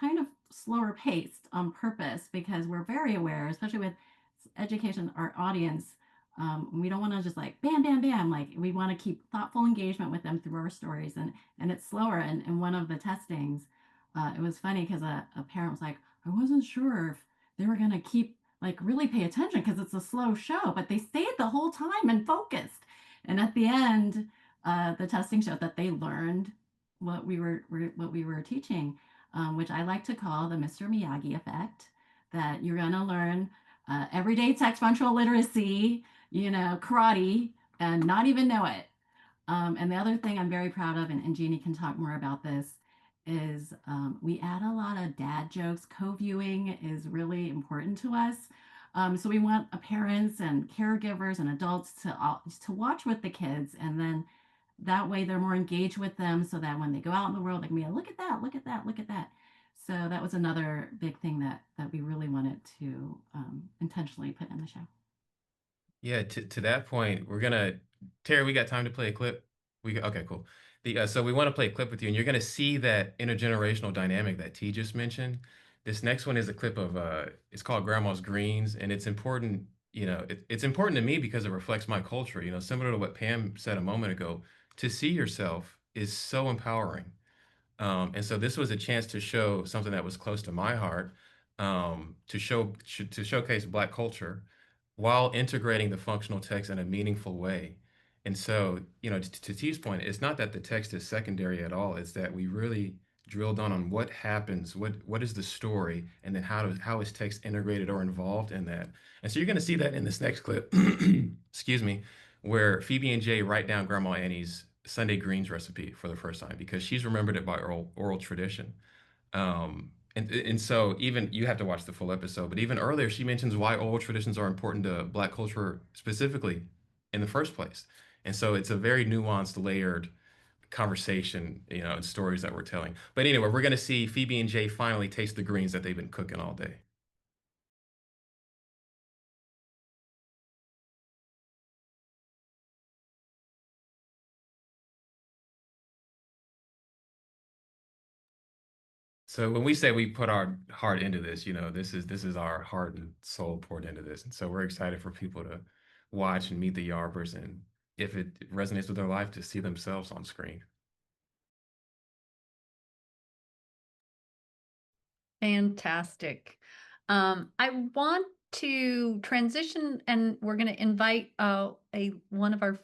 kind of slower paced on purpose because we're very aware, especially with education, our audience. We don't want to just like bam, bam, bam. Like we want to keep thoughtful engagement with them through our stories, and it's slower. And in one of the testings, it was funny because a parent was like, I wasn't sure if they were going to keep like really pay attention because it's a slow show, but they stayed the whole time and focused. And at the end, the testing showed that they learned what we were teaching, which I like to call the Mr. Miyagi effect. That you're going to learn everyday text functional literacy, karate, and not even know it. And the other thing I'm very proud of, and Jeannie can talk more about this, is we add a lot of dad jokes. Co-viewing is really important to us. So we want parents and caregivers and adults to watch with the kids, and then that way they're more engaged with them so that when they go out in the world, they can be like, look at that, look at that, look at that. So that was another big thing that we really wanted to intentionally put in the show. Yeah, to that point, Terry, we got time to play a clip? Okay, cool. So we want to play a clip with you, and you're gonna see that intergenerational dynamic that T just mentioned. This next one is a clip of it's called Grandma's Greens, and it's important, it's important to me because it reflects my culture, similar to what Pam said a moment ago. To see yourself is so empowering. And so this was a chance to show something that was close to my heart, to showcase Black culture while integrating the functional text in a meaningful way. And so, to T's point, it's not that the text is secondary at all. It's that we really drill down on what happens, what is the story, and then how is text integrated or involved in that. And so you're going to see that in this next clip, excuse me, where Phoebe and Jay write down Grandma Annie's Sunday greens recipe for the first time because she's remembered it by oral tradition. And so even you have to watch the full episode, but even earlier she mentions why oral traditions are important to Black culture specifically in the first place. And so it's a very nuanced, layered conversation, and stories that we're telling. But anyway, we're gonna see Phoebe and Jay finally taste the greens that they've been cooking all day. So when we say we put our heart into this, this is our heart and soul poured into this. And so we're excited for people to watch and meet the Yarbers, and if it resonates with their life, to see themselves on screen. Fantastic. I want to transition, and we're going to invite one of our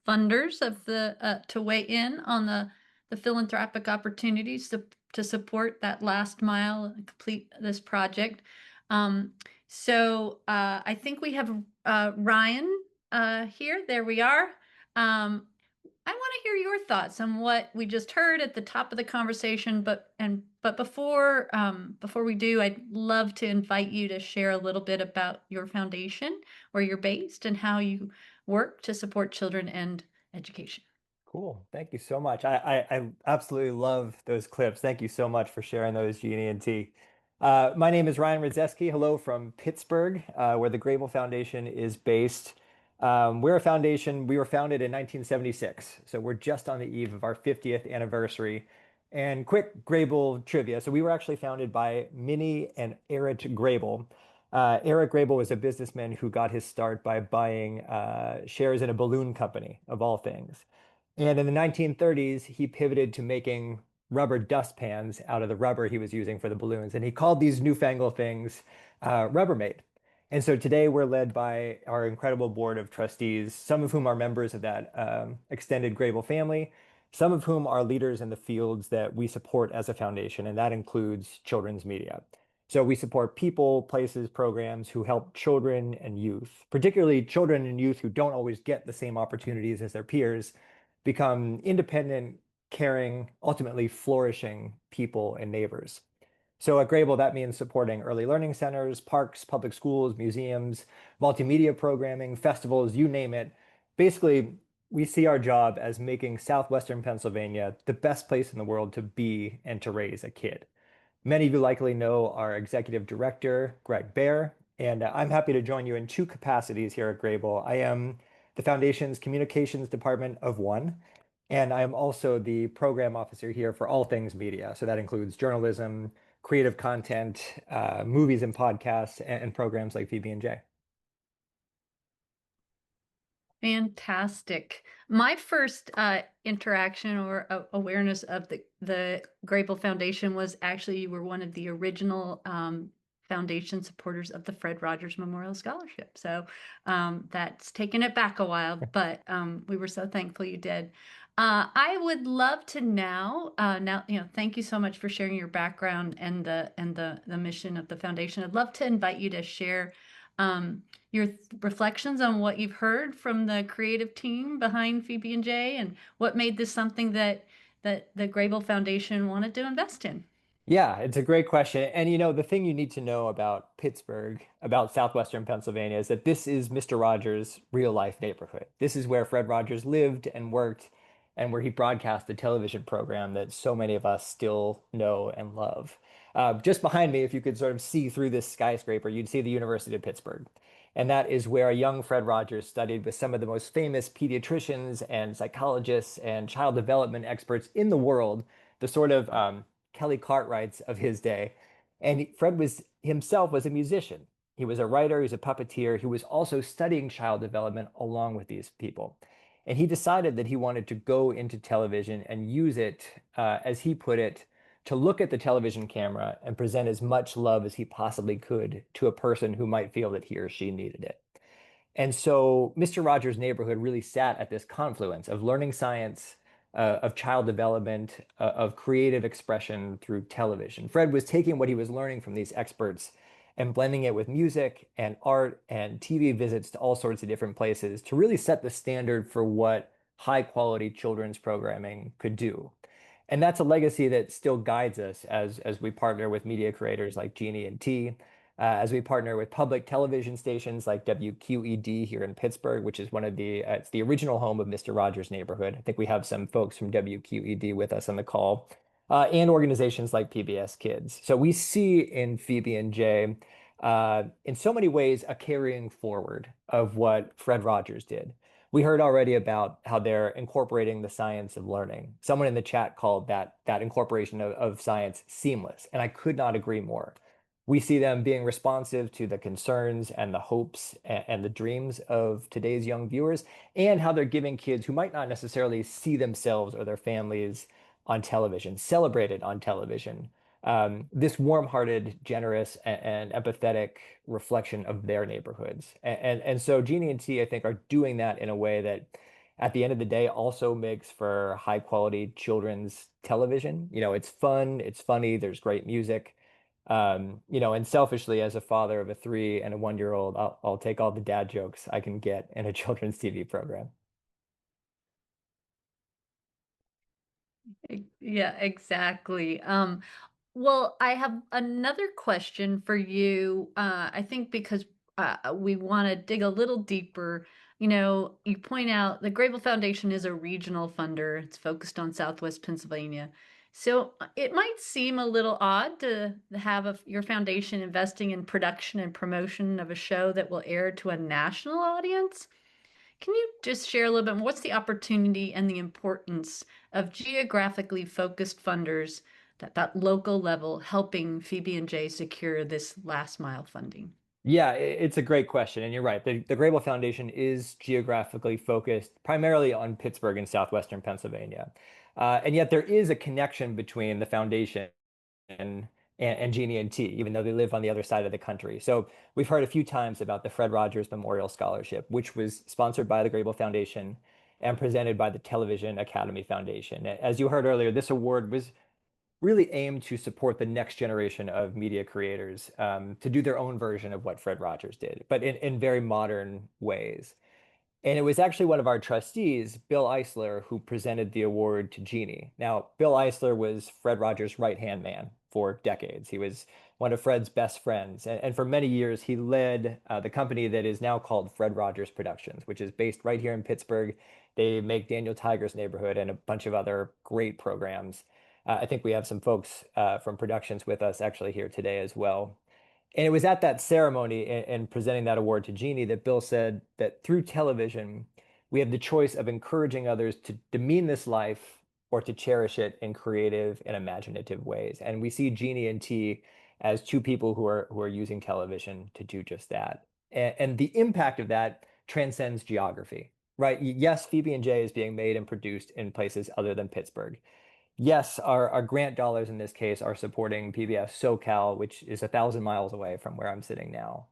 funders of the to weigh in on the philanthropic opportunities to support that last mile and complete this project. So I think we have Ryan here. There we are. I want to hear your thoughts on what we just heard at the top of the conversation. But before we do, I'd love to invite you to share a little bit about your foundation, where you're based, and how you work to support children and education. Cool. Thank you so much. I absolutely love those clips. Thank you so much for sharing those, Jeannie and T. My name is Ryan Radzeski. Hello from Pittsburgh, where the Grable Foundation is based. We're a foundation. We were founded in 1976, so we're just on the eve of our 50th anniversary. And quick Grable trivia. So we were actually founded by Minnie and Eric Grable. Eric Grable was a businessman who got his start by buying shares in a balloon company, of all things. And in the 1930s, he pivoted to making rubber dustpans out of the rubber he was using for the balloons. And he called these newfangled things Rubbermaid. And so today we're led by our incredible board of trustees, some of whom are members of that extended Grable family, some of whom are leaders in the fields that we support as a foundation, and that includes children's media. So we support people, places, programs who help children and youth, particularly children and youth who don't always get the same opportunities as their peers, become independent, caring, ultimately flourishing people and neighbors. So at Grable, that means supporting early learning centers, parks, public schools, museums, multimedia programming, festivals, you name it. Basically, we see our job as making Southwestern Pennsylvania the best place in the world to be and to raise a kid. Many of you likely know our executive director, Greg Baer, and I'm happy to join you in two capacities here at Grable. I am the foundation's communications department of one, and I am also the program officer here for all things media. So that includes journalism, creative content, movies and podcasts, and programs like Phoebe and Jay. Fantastic. My first interaction or awareness of the Grable Foundation was actually you were one of the original foundation supporters of the Fred Rogers Memorial Scholarship. So that's taken it back a while, but we were so thankful you did. I would love to now, thank you so much for sharing your background and the mission of the foundation. I'd love to invite you to share your reflections on what you've heard from the creative team behind Phoebe and Jay, and what made this something that the Grable Foundation wanted to invest in. Yeah, it's a great question. And the thing you need to know about Pittsburgh, about Southwestern Pennsylvania, is that this is Mr. Rogers' real life neighborhood. This is where Fred Rogers lived and worked, and where he broadcast the television program that so many of us still know and love. Just behind me, if you could sort of see through this skyscraper, you'd see the University of Pittsburgh. And that is where young Fred Rogers studied with some of the most famous pediatricians and psychologists and child development experts in the world, the sort of Kelly Cartwrights of his day. And Fred himself was a musician. He was a writer, he was a puppeteer, he was also studying child development along with these people. And he decided that he wanted to go into television and use it, as he put it, to look at the television camera and present as much love as he possibly could to a person who might feel that he or she needed it. And so Mr. Rogers' Neighborhood really sat at this confluence of learning science, of child development, of creative expression through television. Fred was taking what he was learning from these experts and blending it with music and art and TV visits to all sorts of different places to really set the standard for what high quality children's programming could do. And that's a legacy that still guides us as we partner with media creators like Jeannie and T, as we partner with public television stations like WQED here in Pittsburgh, which is it's the original home of Mr. Rogers' Neighborhood. I think we have some folks from WQED with us on the call, and organizations like PBS Kids. So we see in Phoebe and Jay, in so many ways, a carrying forward of what Fred Rogers did. We heard already about how they're incorporating the science of learning. Someone in the chat called that incorporation of science seamless, and I could not agree more. We see them being responsive to the concerns and the hopes and the dreams of today's young viewers, and how they're giving kids who might not necessarily see themselves or their families on television, celebrated on television, this warm-hearted, generous, and empathetic reflection of their neighborhoods. And so Jeannie and T, I think, are doing that in a way that, at the end of the day, also makes for high-quality children's television. It's fun, it's funny, there's great music. And selfishly, as a father of a 3 and a 1-year-old, I'll take all the dad jokes I can get in a children's TV program. Yeah, exactly. Well, I have another question for you. I think because we want to dig a little deeper. You know, you point out the Grable Foundation is a regional funder. It's focused on Southwest Pennsylvania. So it might seem a little odd to have your foundation investing in production and promotion of a show that will air to a national audience. Can you just share a little bit more? What's the opportunity and the importance of geographically focused funders at that local level helping Phoebe and Jay secure this last mile funding? Yeah, it's a great question, and you're right. The Grable Foundation is geographically focused primarily on Pittsburgh and southwestern Pennsylvania. And yet there is a connection between the foundation and Jeannie and T, even though they live on the other side of the country. So we've heard a few times about the Fred Rogers Memorial Scholarship, which was sponsored by the Grable Foundation and presented by the Television Academy Foundation. As you heard earlier, this award was really aimed to support the next generation of media creators to do their own version of what Fred Rogers did, but in very modern ways. And it was actually one of our trustees, Bill Eisler, who presented the award to Jeannie. Now, Bill Eisler was Fred Rogers' right-hand man for decades. He was one of Fred's best friends. And for many years, he led the company that is now called Fred Rogers Productions, which is based right here in Pittsburgh. They make Daniel Tiger's Neighborhood and a bunch of other great programs. I think we have some folks from productions with us actually here today as well. And it was at that ceremony and presenting that award to Jeannie that Bill said that through television, we have the choice of encouraging others to demean this life or to cherish it in creative and imaginative ways. And we see Jeannie and T as two people who are using television to do just that. And the impact of that transcends geography, right? Yes, Phoebe and Jay is being made and produced in places other than Pittsburgh. Yes, our grant dollars in this case are supporting PBS SoCal, which is 1,000 miles away from where I'm sitting now.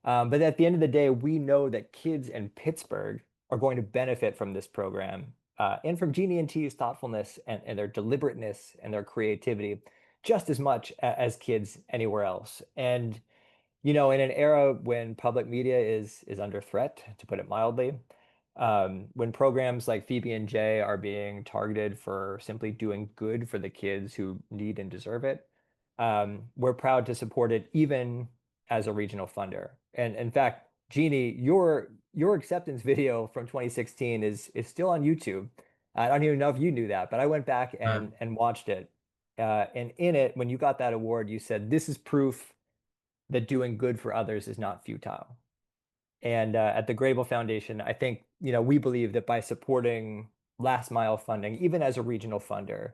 But at the end of the day, we know that kids in Pittsburgh are going to benefit from this program and from Jeannie and T's thoughtfulness and their deliberateness and their creativity just as much as kids anywhere else. And in an era when public media is under threat, to put it mildly, when programs like Phoebe and Jay are being targeted for simply doing good for the kids who need and deserve it, we're proud to support it even as a regional funder. And in fact, Jeannie, your acceptance video from 2016 is still on YouTube. I don't even know if you knew that, but I went back and watched it. And in it, when you got that award, you said, "This is proof that doing good for others is not futile." And at the Grable Foundation, I think, we believe that by supporting last mile funding, even as a regional funder,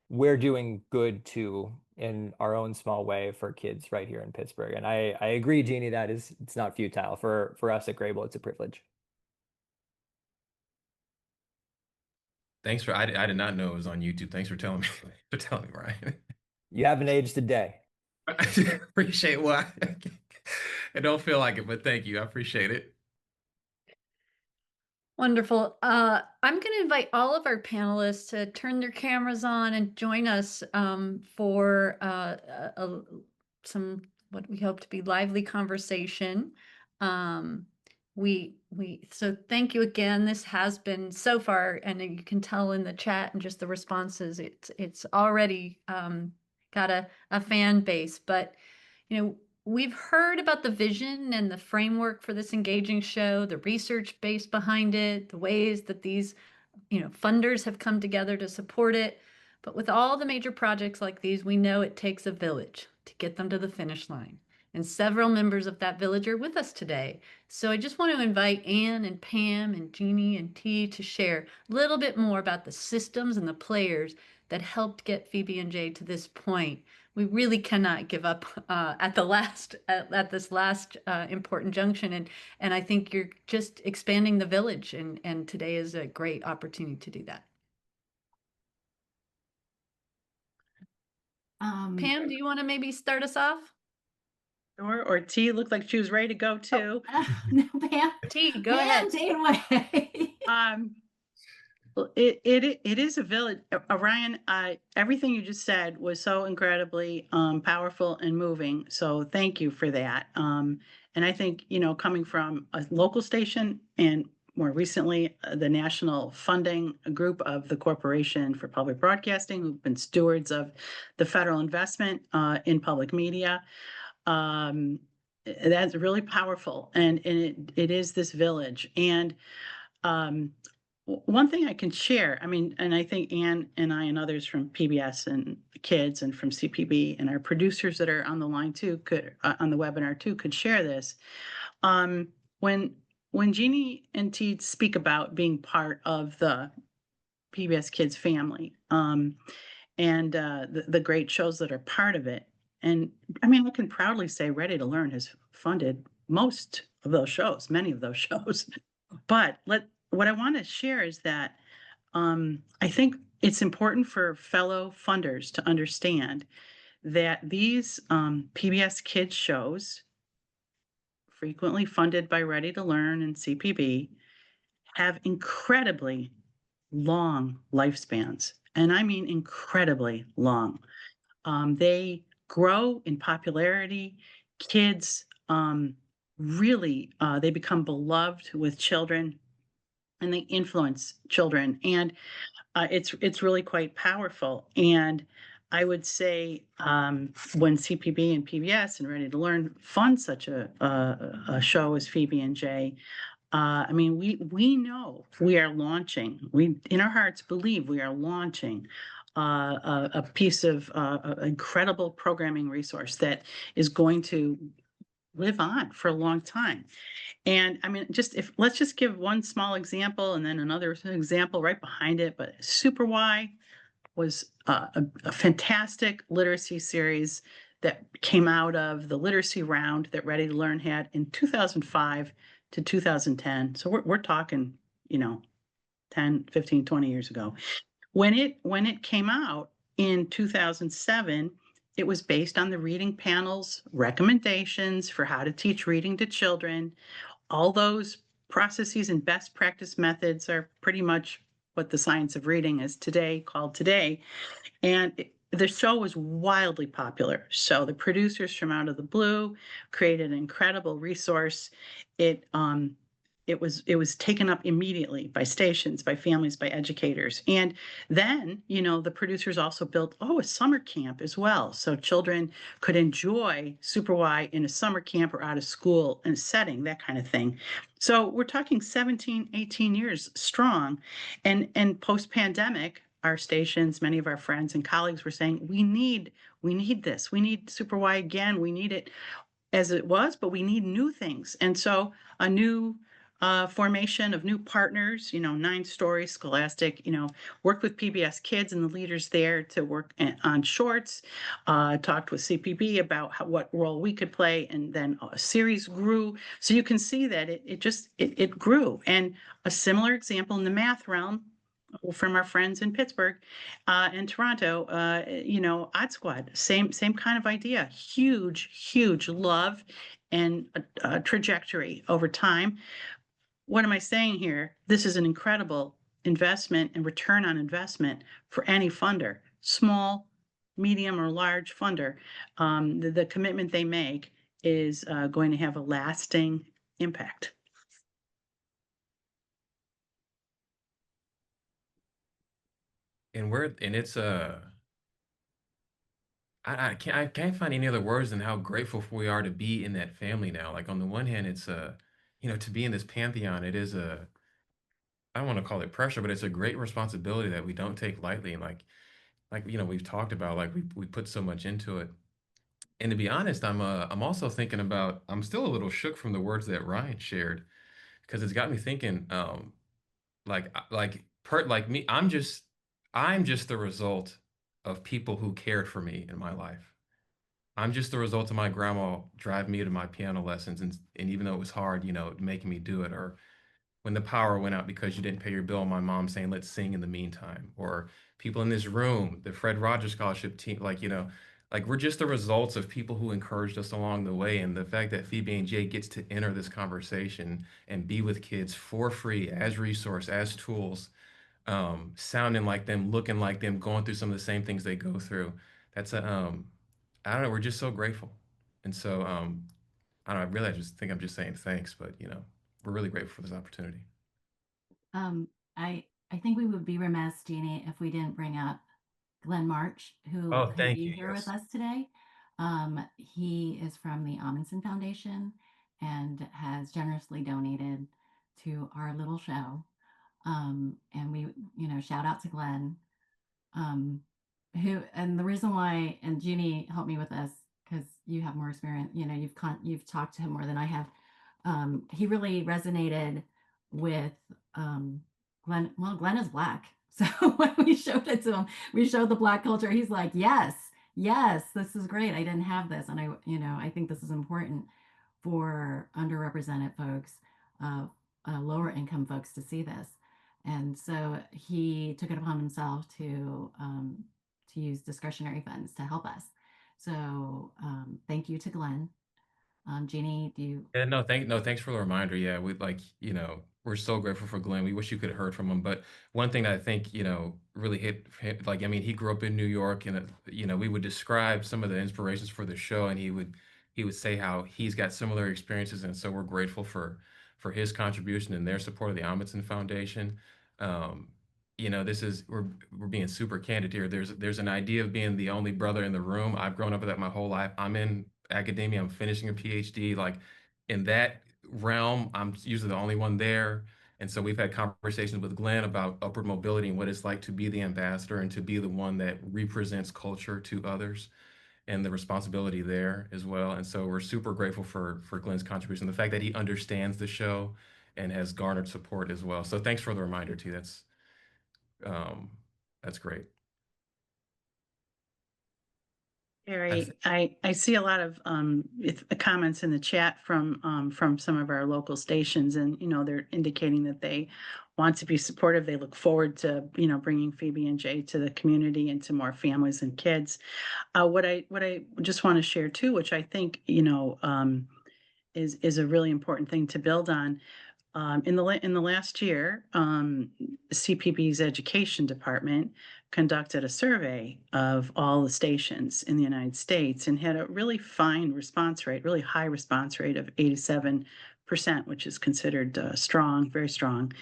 we're doing good too in our own small way for kids right here in Pittsburgh. And I agree, Jeannie, that it's not futile. For us at Grable, it's a privilege. Thanks for, I did not know it was on YouTube. Thanks for telling me, Ryan. You haven't aged a day. I appreciate why. I don't feel like it, but thank you. I appreciate it. Wonderful. I'm going to invite all of our panelists to turn their cameras on and join us for some what we hope to be lively conversation. So thank you again. This has been so far, and you can tell in the chat and just the responses, it's already got a fan base. But we've heard about the vision and the framework for this engaging show, the research base behind it, the ways that these, funders have come together to support it. But with all the major projects like these, we know it takes a village to get them to the finish line. And several members of that village are with us today. So I just want to invite Anne and Pam and Jeannie and T to share a little bit more about the systems and the players that helped get Phoebe and Jay to this point. We really cannot give up at this last important junction, and I think you're just expanding the village, and today is a great opportunity to do that. Pam, do you want to maybe start us off? Or T looked like she was ready to go too. No, Pam. T, go ahead. Take it away. Well, it is a village. Ryan, everything you just said was so incredibly powerful and moving. So thank you for that. And I think, coming from a local station and more recently, the national funding group of the Corporation for Public Broadcasting, who've been stewards of the federal investment in public media. That's really powerful, and it is this village. And one thing I can share, I mean, and I think Anne and I and others from PBS and Kids and from CPB and our producers that are on the line too could on the webinar too could share this. Um, when Jeannie and Teed speak about being part of the PBS Kids family, and the great shows that are part of it, and I mean, I can proudly say Ready to Learn has funded most of those shows, many of those shows. But what I want to share is that I think it's important for fellow funders to understand that these PBS Kids shows, frequently funded by Ready to Learn and CPB, have incredibly long lifespans. And I mean incredibly long. They grow in popularity. Kids really, they become beloved with children and they influence children. And it's really quite powerful. And I would say when CPB and PBS and Ready to Learn fund such a show as Phoebe and Jay, I mean, we know we are launching. We in our hearts believe we are launching a piece of incredible programming resource that is going to live on for a long time. And I mean, just if let's just give one small example and then another example right behind it. But Super Y was a fantastic literacy series that came out of the literacy round that Ready to Learn had in 2005 to 2010. So we're talking, 10, 15, 20 years ago. When it came out in 2007, it was based on the reading panel's recommendations for how to teach reading to children. All those processes and best practice methods are pretty much what the science of reading is today, called today. And the show was wildly popular. So the producers from Out of the Blue created an incredible resource. It it was taken up immediately by stations, by families, by educators. And then, the producers also built, a summer camp as well. So children could enjoy Super Y in a summer camp or out of school in a setting, that kind of thing. So we're talking 17, 18 years strong. And post-pandemic, our stations, many of our friends and colleagues were saying, we need this. We need Super Y again. We need it as it was, but we need new things. And so a new formation of new partners, 9 Story, Scholastic, worked with PBS Kids and the leaders there to work on shorts, talked with CPB about what role we could play, and then a series grew. So you can see that it grew. And a similar example in the math realm from our friends in Pittsburgh and Toronto, Odd Squad, same kind of idea, huge love and a trajectory over time. What am I saying here? This is an incredible investment and return on investment for any funder, small, medium, or large funder. The commitment they make is going to have a lasting impact. And it's I can't find any other words than how grateful we are to be in that family now. Like on the one hand, it's to be in this pantheon, it is I don't want to call it pressure, but it's a great responsibility that we don't take lightly. And we've talked about, like we put so much into it. And to be honest, I'm also thinking about, I'm still a little shook from the words that Ryan shared because it's got me thinking, like me, I'm just the result of people who cared for me in my life. I'm just the result of my grandma driving me to my piano lessons, and even though it was hard, making me do it, or when the power went out because you didn't pay your bill, my mom saying, let's sing in the meantime, or people in this room, the Fred Rogers Scholarship team, like we're just the results of people who encouraged us along the way. And the fact that Phoebe and Jay gets to enter this conversation and be with kids for free as resource, as tools, sounding like them, looking like them, going through some of the same things they go through. That's I don't know, we're just so grateful. And so, I don't know, really, I just think I'm just saying thanks, but we're really grateful for this opportunity. I think we would be remiss, Jeannie, if we didn't bring up Glenn March, who Oh, couldn't thank be you. here with Yes. us today. He is from the Amundsen Foundation and has generously donated to our little show. And we, shout out to Glenn, um, and the reason why, and Jeannie helped me with this because you have more experience, you've talked to him more than I have. He really resonated with Glenn. Well, Glenn is Black. So when we showed it to him, we showed the Black culture. He's like, yes, yes, this is great. I didn't have this. And I think this is important for underrepresented folks, lower income folks to see this. And so he took it upon himself to use discretionary funds to help us. So thank you to Glenn. Jeannie, do you? Yeah, no, thanks for the reminder. Yeah, we like, we're so grateful for Glenn. We wish you could have heard from him. But one thing that I think, really hit, like, I mean, he grew up in New York, and we would describe some of the inspirations for the show, and he would say how he's got similar experiences, and so we're grateful for his contribution and their support of the Amundsen Foundation. Um, this is we're being super candid here. There's an idea of being the only brother in the room. I've grown up with that my whole life. I'm in academia. I'm finishing a PhD. Like in that realm, I'm usually the only one there. And so we've had conversations with Glenn about upward mobility and what it's like to be the ambassador and to be the one that represents culture to others and the responsibility there as well. And so we're super grateful for Glenn's contribution, the fact that he understands the show and has garnered support as well. So thanks for the reminder too. Um, that's great. Gary, I see a lot of comments in the chat from some of our local stations, and they're indicating that they want to be supportive. They look forward to bringing Phoebe and Jay to the community and to more families and kids. What I just want to share too, which I think is a really important thing to build on. In the last year, CPB's education department conducted a survey of all the stations in the United States and had a really fine response rate, really high response rate of 87%, which is considered strong, very strong.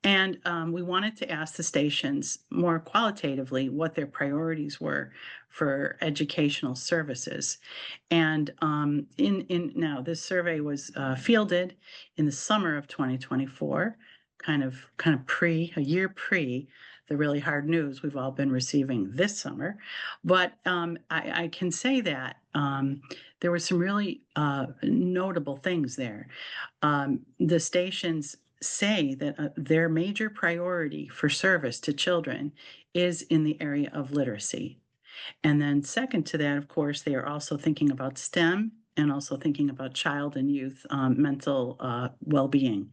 And we wanted to ask the stations more qualitatively what their priorities were for educational services. And in now this survey was fielded in the summer of 2024, kind of a year pre the really hard news we've all been receiving this summer. But I can say that there were some really notable things there. The stations say that their major priority for service to children is in the area of literacy. And then second to that, of course, they are also thinking about STEM and also thinking about child and youth mental well-being.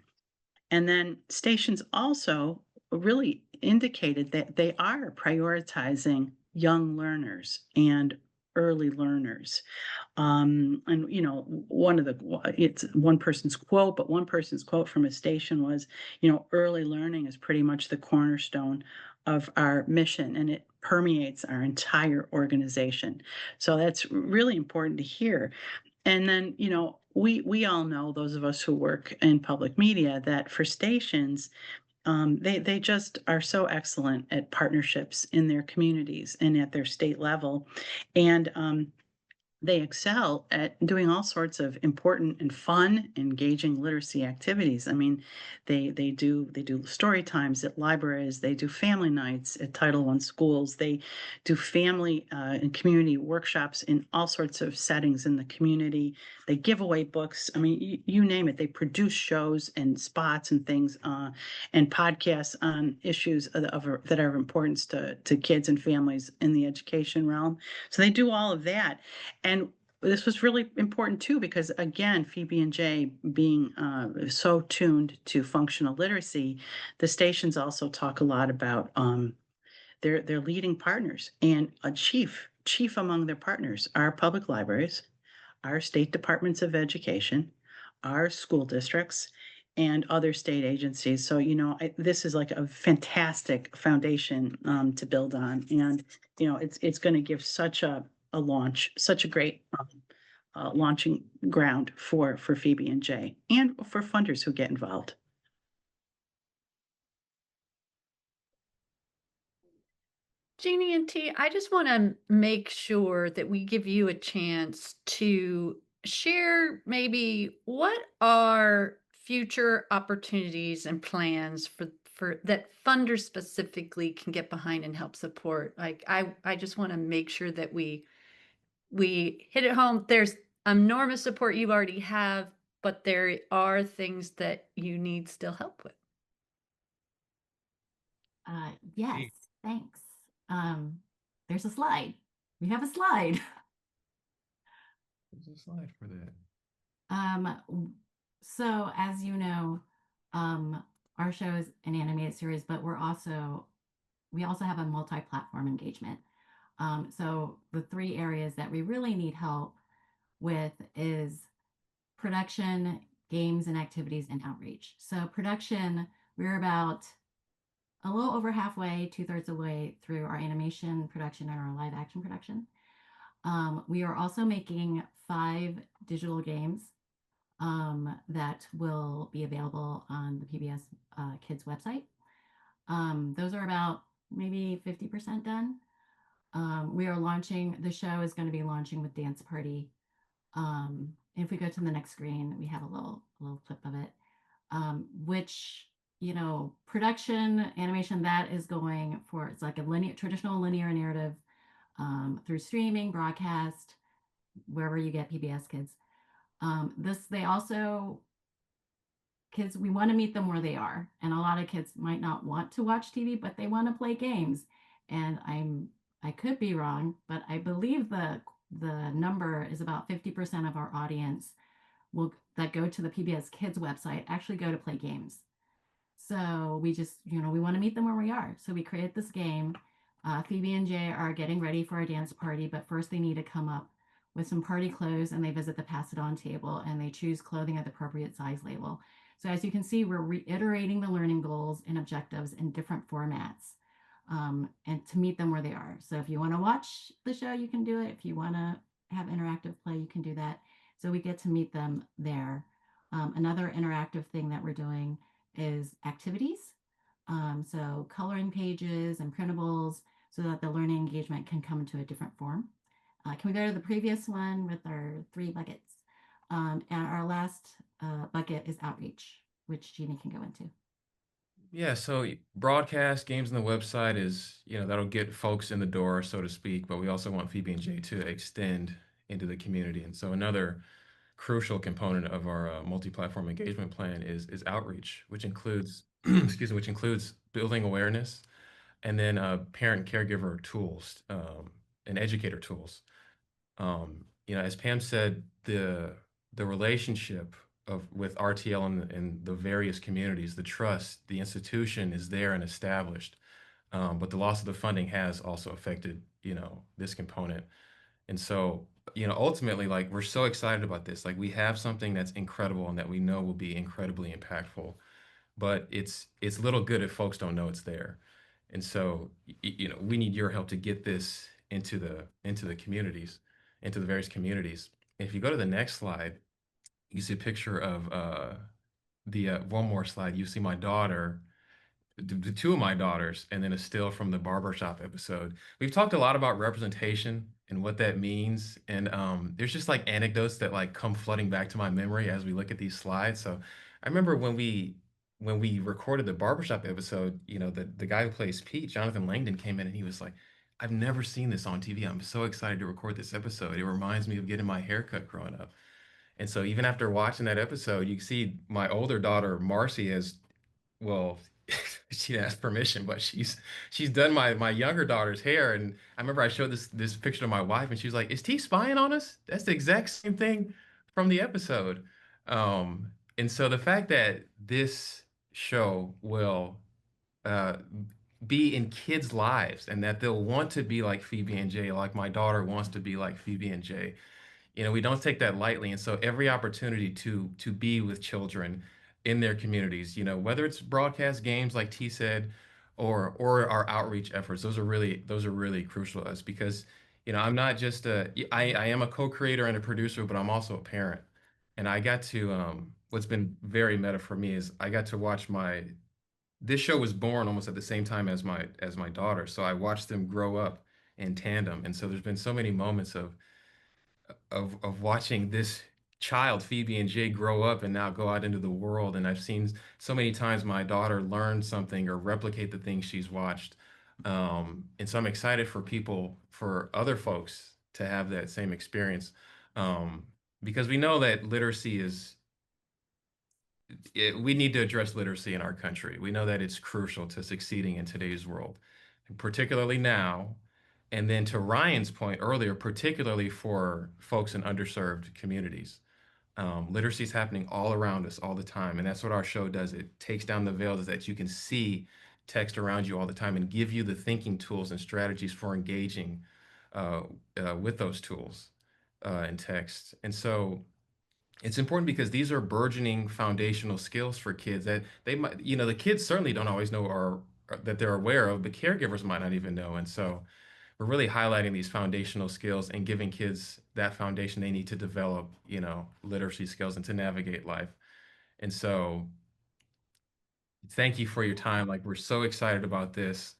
And then stations also really indicated that they are prioritizing young learners and early learners. And it's one person's quote, but one person's quote from a station was, early learning is pretty much the cornerstone of our mission, and it permeates our entire organization. So that's really important to hear. And then, we all know, those of us who work in public media, that for stations, they just are so excellent at partnerships in their communities and at their state level. And they excel at doing all sorts of important and fun, engaging literacy activities. I mean, they do story times at libraries. They do family nights at Title I schools. They do family and community workshops in all sorts of settings in the community. They give away books. I mean, you name it. They produce shows and spots and things and podcasts on issues that are of importance to kids and families in the education realm. So they do all of that. And this was really important too, because again, Phoebe and Jay being so tuned to functional literacy, the stations also talk a lot about their leading partners, and a chief among their partners are public libraries, our state departments of education, our school districts, and other state agencies. So, this is like a fantastic foundation to build on. And, it's going to give such a launch, such a great launching ground for Phoebe and Jay and for funders who get involved. Jeannie and T, I just want to make sure that we give you a chance to share maybe what are future opportunities and plans for that funders specifically can get behind and help support. Like I just want to make sure that we hit it home. There's enormous support you already have, but there are things that you need still help with. Yes, thanks. There's a slide. We have a slide. There's a slide for that. So as you know, our show is an animated series, but we also have a multi-platform engagement. So the three areas that we really need help with is production, games and activities, and outreach. So production, we're about a little over halfway, 2/3 of the way through our animation production and our live action production. We are also making 5 digital games that will be available on the PBS Kids website. Those are about maybe 50% done. The show is going to be launching with Dance Party. If we go to the next screen, we have a little clip of it, which, production animation that is going for, it's like a traditional linear narrative through streaming, broadcast, wherever you get PBS Kids. They also, kids, we want to meet them where they are. And a lot of kids might not want to watch TV, but they want to play games. And I could be wrong, but I believe the number is about 50% of our audience that go to the PBS Kids website actually go to play games. So we just, we want to meet them where we are. So we created this game. Phoebe and Jay are getting ready for a dance party, but first they need to come up with some party clothes, and they visit the pass it on table and they choose clothing at the appropriate size label. So as you can see, we're reiterating the learning goals and objectives in different formats, and to meet them where they are. So if you want to watch the show, you can do it. If you want to have interactive play, you can do that. So we get to meet them there. Another interactive thing that we're doing is activities. So coloring pages and printables so that the learning engagement can come into a different form. Can we go to the previous one with our 3 buckets? And our last bucket is outreach, which Jeannie can go into. Yeah, so broadcast games on the website is, that'll get folks in the door, so to speak, but we also want Phoebe and Jay to extend into the community. And so another crucial component of our multi-platform engagement plan is outreach, which includes, excuse me, which includes building awareness and then parent caregiver tools and educator tools. As Pam said, the relationship with RTL and the various communities, the trust, the institution is there and established. But the loss of the funding has also affected, this component. And so, ultimately, like, we're so excited about this. Like, we have something that's incredible and that we know will be incredibly impactful, but it's little good if folks don't know it's there. And so, we need your help to get this into the communities, into the various communities. If you go to the next slide, you see a picture of the one more slide. You see my daughter, the 2 of my daughters, and then a still from the barbershop episode. We've talked a lot about representation and what that means, and there's just like anecdotes that like come flooding back to my memory as we look at these slides. So I remember when we recorded the barbershop episode, the guy who plays Pete, Jonathan Langdon, came in and he was like, "I've never seen this on TV. I'm so excited to record this episode. It reminds me of getting my haircut growing up." And so even after watching that episode, you can see my older daughter, Marcy, has, well, she asked permission, but she's done my younger daughter's hair. And I remember I showed this picture to my wife, and she was like, "Is T spying on us?" That's the exact same thing from the episode. And so the fact that this show will uh, be in kids' lives and that they'll want to be like Phoebe and Jay, like my daughter wants to be like Phoebe and Jay, we don't take that lightly. And so every opportunity to be with children in their communities, whether it's broadcast games like T said, or our outreach efforts, those are really crucial to us because, I'm not just I am a co-creator and a producer, but I'm also a parent. And I got to what's been very meta for me is I got to watch this show was born almost at the same time as my daughter, so I watched them grow up in tandem. And so there's been so many moments of watching this child, Phoebe and Jay, grow up and now go out into the world. And I've seen so many times my daughter learn something or replicate the things she's watched. And so I'm excited for people, for other folks to have that same experience. Um, because we know that literacy is, we need to address literacy in our country. We know that it's crucial to succeeding in today's world, particularly now. And then to Ryan's point earlier, particularly for folks in underserved communities. Literacy is happening all around us all the time. And that's what our show does. It takes down the veil so that you can see text around you all the time and give you the thinking tools and strategies for engaging uh, with those tools in text. And so it's important because these are burgeoning foundational skills for kids that they might, the kids certainly don't always know or that they're aware of, but caregivers might not even know. And so we're really highlighting these foundational skills and giving kids that foundation they need to develop, literacy skills and to navigate life. And so thank you for your time. Like, we're so excited about this.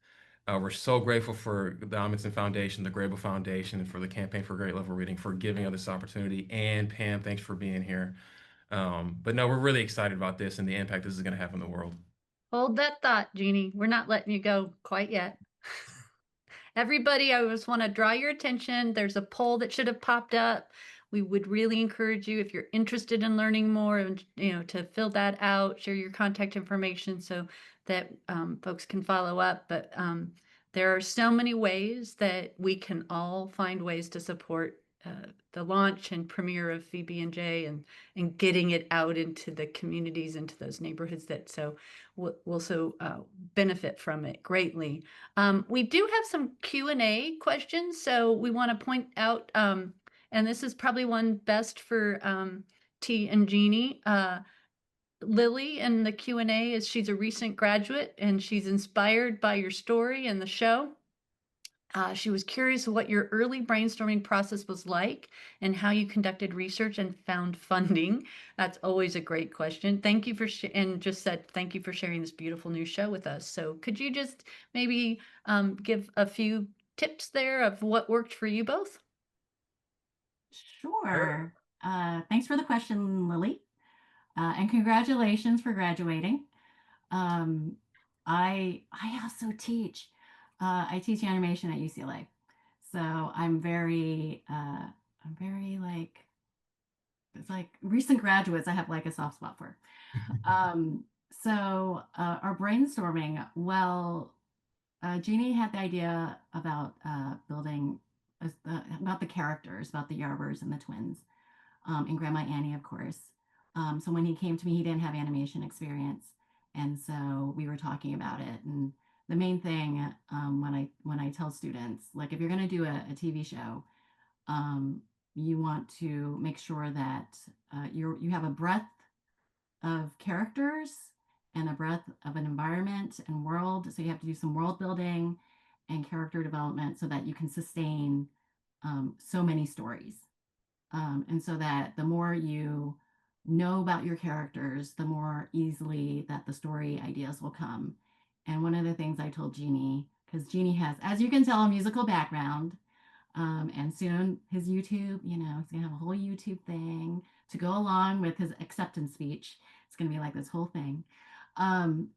We're so grateful for the Amundsen Foundation, the Grable Foundation, and for the Campaign for Great Level Reading for giving us this opportunity. And Pam, thanks for being here. But no, we're really excited about this and the impact this is going to have in the world. Hold that thought, Jeannie. We're not letting you go quite yet. Everybody, I just want to draw your attention. There's a poll that should have popped up. We would really encourage you, if you're interested in learning more, and to fill that out, share your contact information so that folks can follow up. But there are so many ways that we can all find ways to support the launch and premiere of Phoebe and Jay, and getting it out into the communities, into those neighborhoods that will so benefit from it greatly. We do have some Q&A questions, so we want to point out, and this is probably one best for T and Jeannie. Lily in the Q&A is, she's a recent graduate and she's inspired by your story and the show. She was curious what your early brainstorming process was like and how you conducted research and found funding. That's always a great question. Thank you for and just said thank you for sharing this beautiful new show with us. So could you just maybe give a few tips there of what worked for you both? Sure. Thanks for the question, Lily. And congratulations for graduating. I also teach. I teach animation at UCLA, so I'm very like, it's like recent graduates I have like a soft spot for. So our brainstorming, well, Jeannie had the idea about building about the characters, about the Yarbers and the twins, and Grandma Annie, of course. So when he came to me, he didn't have animation experience, and so we were talking about it. And the main thing, when I tell students, like, if you're going to do a TV show, you want to make sure that you have a breadth of characters and a breadth of an environment and world. So you have to do some world building and character development so that you can sustain so many stories. And so that the more you know about your characters, the more easily that the story ideas will come. And one of the things I told Jeannie, because Jeannie has, as you can tell, a musical background, and soon his YouTube, he's gonna have a whole YouTube thing to go along with his acceptance speech. It's gonna be like this whole thing,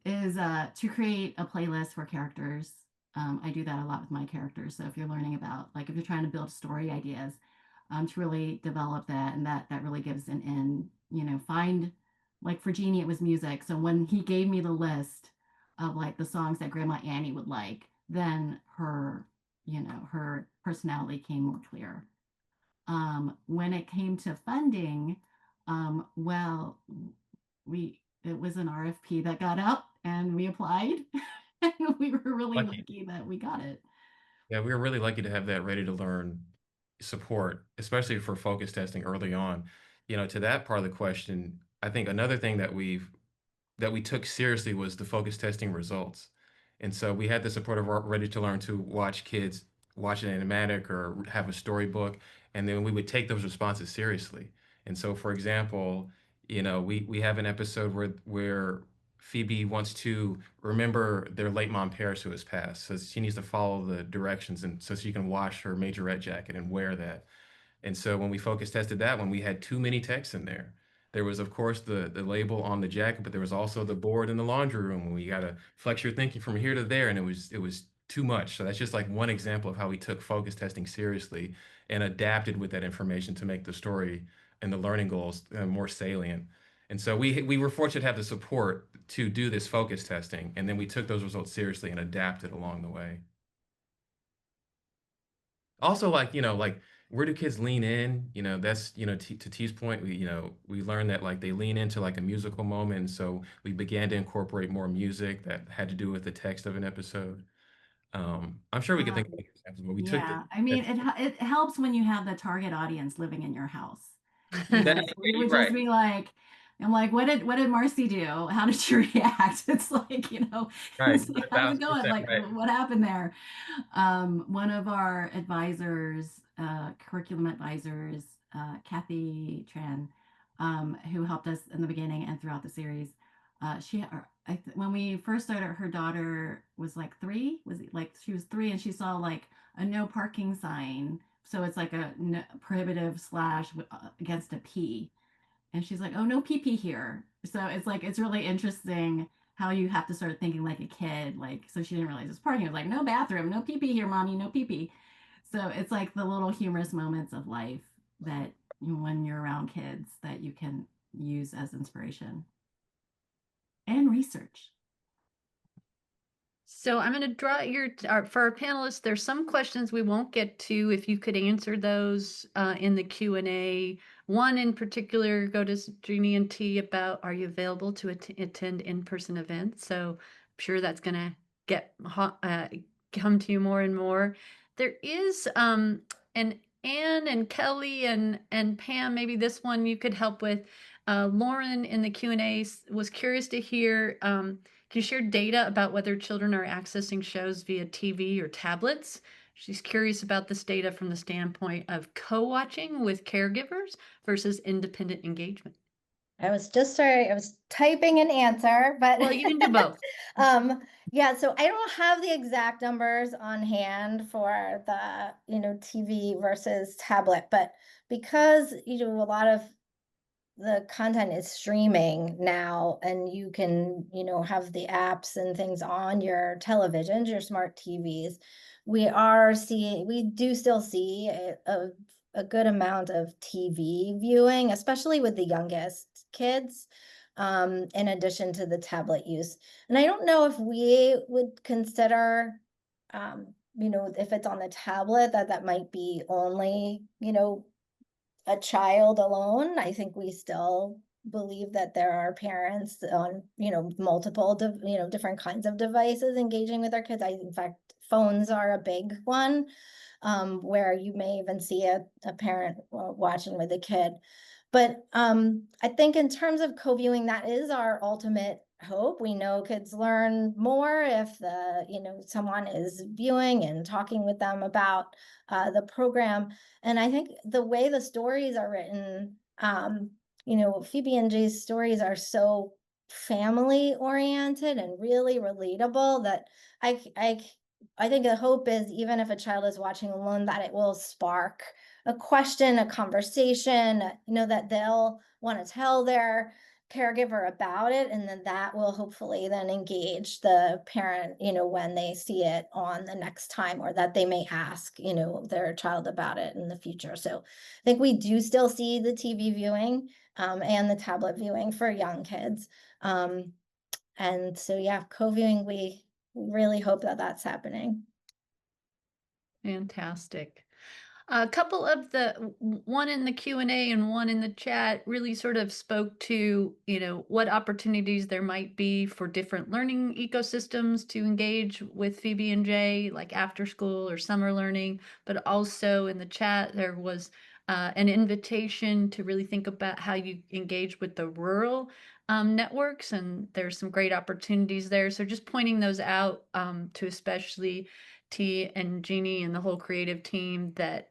is to create a playlist for characters. I do that a lot with my characters. So if you're learning about, like, if you're trying to build story ideas, to really develop that, and that really gives an end, find, like for Jeannie, it was music. So when he gave me the list of like the songs that Grandma Annie would like, then her personality came more clear. When it came to funding, well, it was an RFP that got out and we applied and we were really lucky that we got it. Yeah, we were really lucky to have that ready to learn support, especially for focus testing early on. To that part of the question, I think another thing that we took seriously was the focus testing results. And so we had the support of our Ready to Learn to watch kids watch an animatic or have a storybook, and then we would take those responses seriously. And so, for example, we have an episode where Phoebe wants to remember their late mom Paris who has passed. So she needs to follow the directions, and so she can wash her majorette jacket and wear that. And so when we focus tested that one, we had too many texts in there. There was, of course, the label on the jacket, but there was also the board in the laundry room when we got to flex your thinking from here to there, and it was too much. So that's just like one example of how we took focus testing seriously and adapted with that information to make the story and the learning goals more salient. And so we were fortunate to have the support to do this focus testing, and then we took those results seriously and adapted along the way. Also, like where do kids lean in? That's to T's point, we learned that like they lean into like a musical moment, and so we began to incorporate more music that had to do with the text of an episode. I'm sure we could think of other examples, but we took Yeah, I mean, it helps when you have the target audience living in your house. that. We would Right, just be like, I'm like, what did Marcy do? How did she react? It's like, right, it's like, how's it going? 1,000% Like, right. what happened there? One of our advisors, curriculum advisors, Kathy Tran, who helped us in the beginning and throughout the series, when we first started, her daughter was like 3. Was it like she was 3, and she saw like a no parking sign. So it's like a prohibitive slash against a P, and she's like, "Oh, no pee pee here." So it's like it's really interesting how you have to start thinking like a kid. Like, so she didn't realize it's parking. It was like, "No bathroom, no pee pee here, mommy, no pee pee." So it's like the little humorous moments of life that when you're around kids that you can use as inspiration and research. So I'm going to draw for our panelists, there's some questions we won't get to. If you could answer those in the Q&A. One in particular, go to Jeannie and T about, are you available to attend in-person events? So I'm sure that's going to come to you more and more. There is, and Anne and Kelly and Pam, maybe this one you could help with. Lauren in the Q&A was curious to hear, can you share data about whether children are accessing shows via TV or tablets? She's curious about this data from the standpoint of co-watching with caregivers versus independent engagement. I was typing an answer, but Well, you can do both. yeah, so I don't have the exact numbers on hand for the, TV versus tablet, but because, a lot of the content is streaming now, and you can, have the apps and things on your televisions, your smart TVs. We do still see a good amount of TV viewing, especially with the youngest kids, in addition to the tablet use. And I don't know if we would consider, if it's on the tablet, that might be only, a child alone. I think we still believe that there are parents on, multiple, different kinds of devices engaging with their kids. In fact, phones are a big one, where you may even see a parent watching with a kid. But I think in terms of co-viewing, that is our ultimate hope. We know kids learn more if someone is viewing and talking with them about the program. And I think the way the stories are written, Phoebe and Jay's stories are so family oriented and really relatable that I think the hope is, even if a child is watching alone, that it will spark a question, a conversation, that they'll want to tell their caregiver about it, and then that will hopefully then engage the parent, when they see it on the next time, or that they may ask, their child about it in the future. So I think we do still see the TV viewing, and the tablet viewing for young kids. And so, yeah, co-viewing, we really hope that that's happening. Fantastic. A couple of one in the Q&A and one in the chat really sort of spoke to, what opportunities there might be for different learning ecosystems to engage with Phoebe and Jay, like after school or summer learning. But also in the chat, there was an invitation to really think about how you engage with the rural networks, and there's some great opportunities there. So just pointing those out to especially T and Jeannie and the whole creative team, that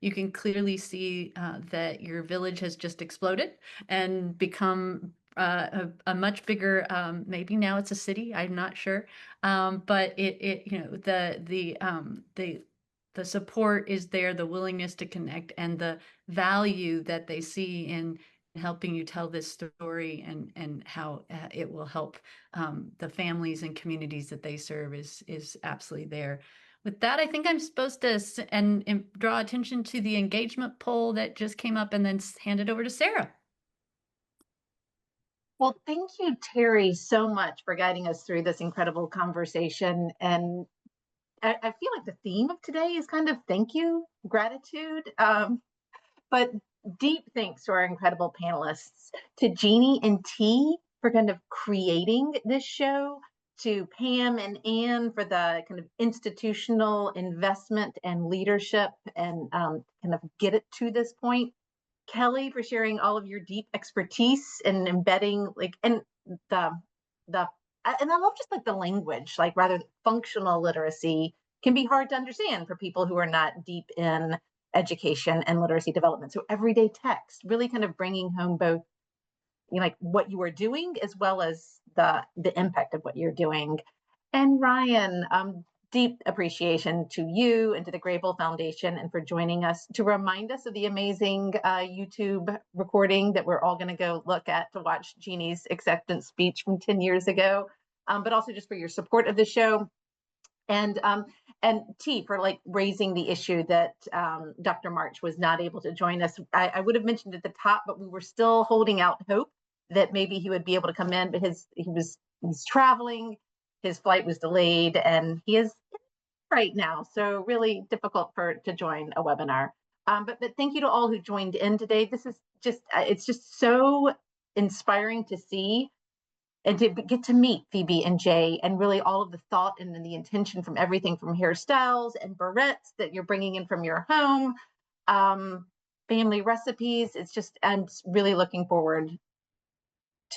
you can clearly see that your village has just exploded and become a much bigger, maybe now it's a city, I'm not sure. But the support is there, the willingness to connect, and the value that they see in helping you tell this story, and how it will help the families and communities that they serve is absolutely there. With that, I think I'm supposed to and draw attention to the engagement poll that just came up, and then hand it over to Sarah. Well, thank you, Terry, so much for guiding us through this incredible conversation. And I feel like the theme of today is kind of thank you, gratitude. But deep thanks to our incredible panelists, to Jeannie and T for kind of creating this show, to Pam and Anne for the kind of institutional investment and leadership and kind of get it to this point. Kelly for sharing all of your deep expertise and embedding and I love just like the language, like rather functional literacy can be hard to understand for people who are not deep in education and literacy development. So everyday text, really kind of bringing home both like what you are doing as well as the impact of what you're doing. And Ryan, deep appreciation to you and to the Grable Foundation and for joining us to remind us of the amazing YouTube recording that we're all going to go look at to watch Jeannie's acceptance speech from 10 years ago, but also just for your support of the show. And T for like raising the issue that Dr. March was not able to join us. I would have mentioned at the top, but we were still holding out hope that maybe he would be able to come in, but he's traveling. His flight was delayed, and he is right now, so really difficult to join a webinar. But thank you to all who joined in today. This is it's just so inspiring to see and to get to meet Phoebe and Jay, and really all of the thought and the intention from everything from hairstyles and barrettes that you're bringing in from your home, family recipes. It's just, I'm really looking forward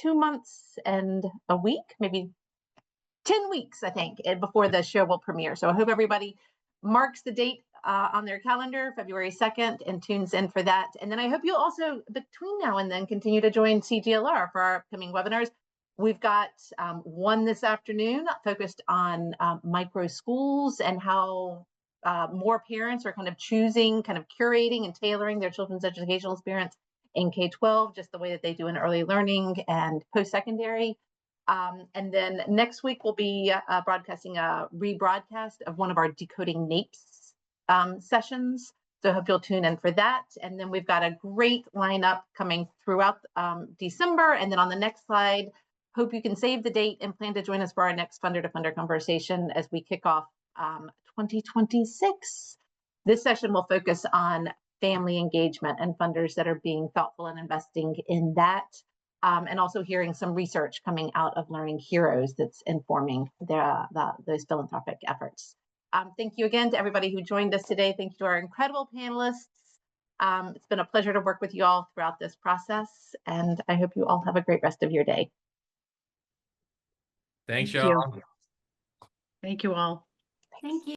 2 months and a week, maybe 10 weeks, I think, before the show will premiere. So I hope everybody marks the date on their calendar, February 2nd, and tunes in for that. And then I hope you'll also, between now and then, continue to join CGLR for our upcoming webinars. We've got one this afternoon focused on micro schools and how more parents are kind of choosing, kind of curating and tailoring their children's educational experience in K-12, just the way that they do in early learning and post-secondary. And then next week we'll be broadcasting a rebroadcast of one of our Decoding NAEPs sessions. So I hope you'll tune in for that. And then we've got a great lineup coming throughout December. And then on the next slide, hope you can save the date and plan to join us for our next Funder to Funder conversation as we kick off 2026. This session will focus on family engagement and funders that are being thoughtful and investing in that. And also hearing some research coming out of Learning Heroes that's informing those philanthropic efforts. Thank you again to everybody who joined us today. Thank you to our incredible panelists. It's been a pleasure to work with you all throughout this process, and I hope you all have a great rest of your day. Thanks, y'all. Thank you all. Thank you.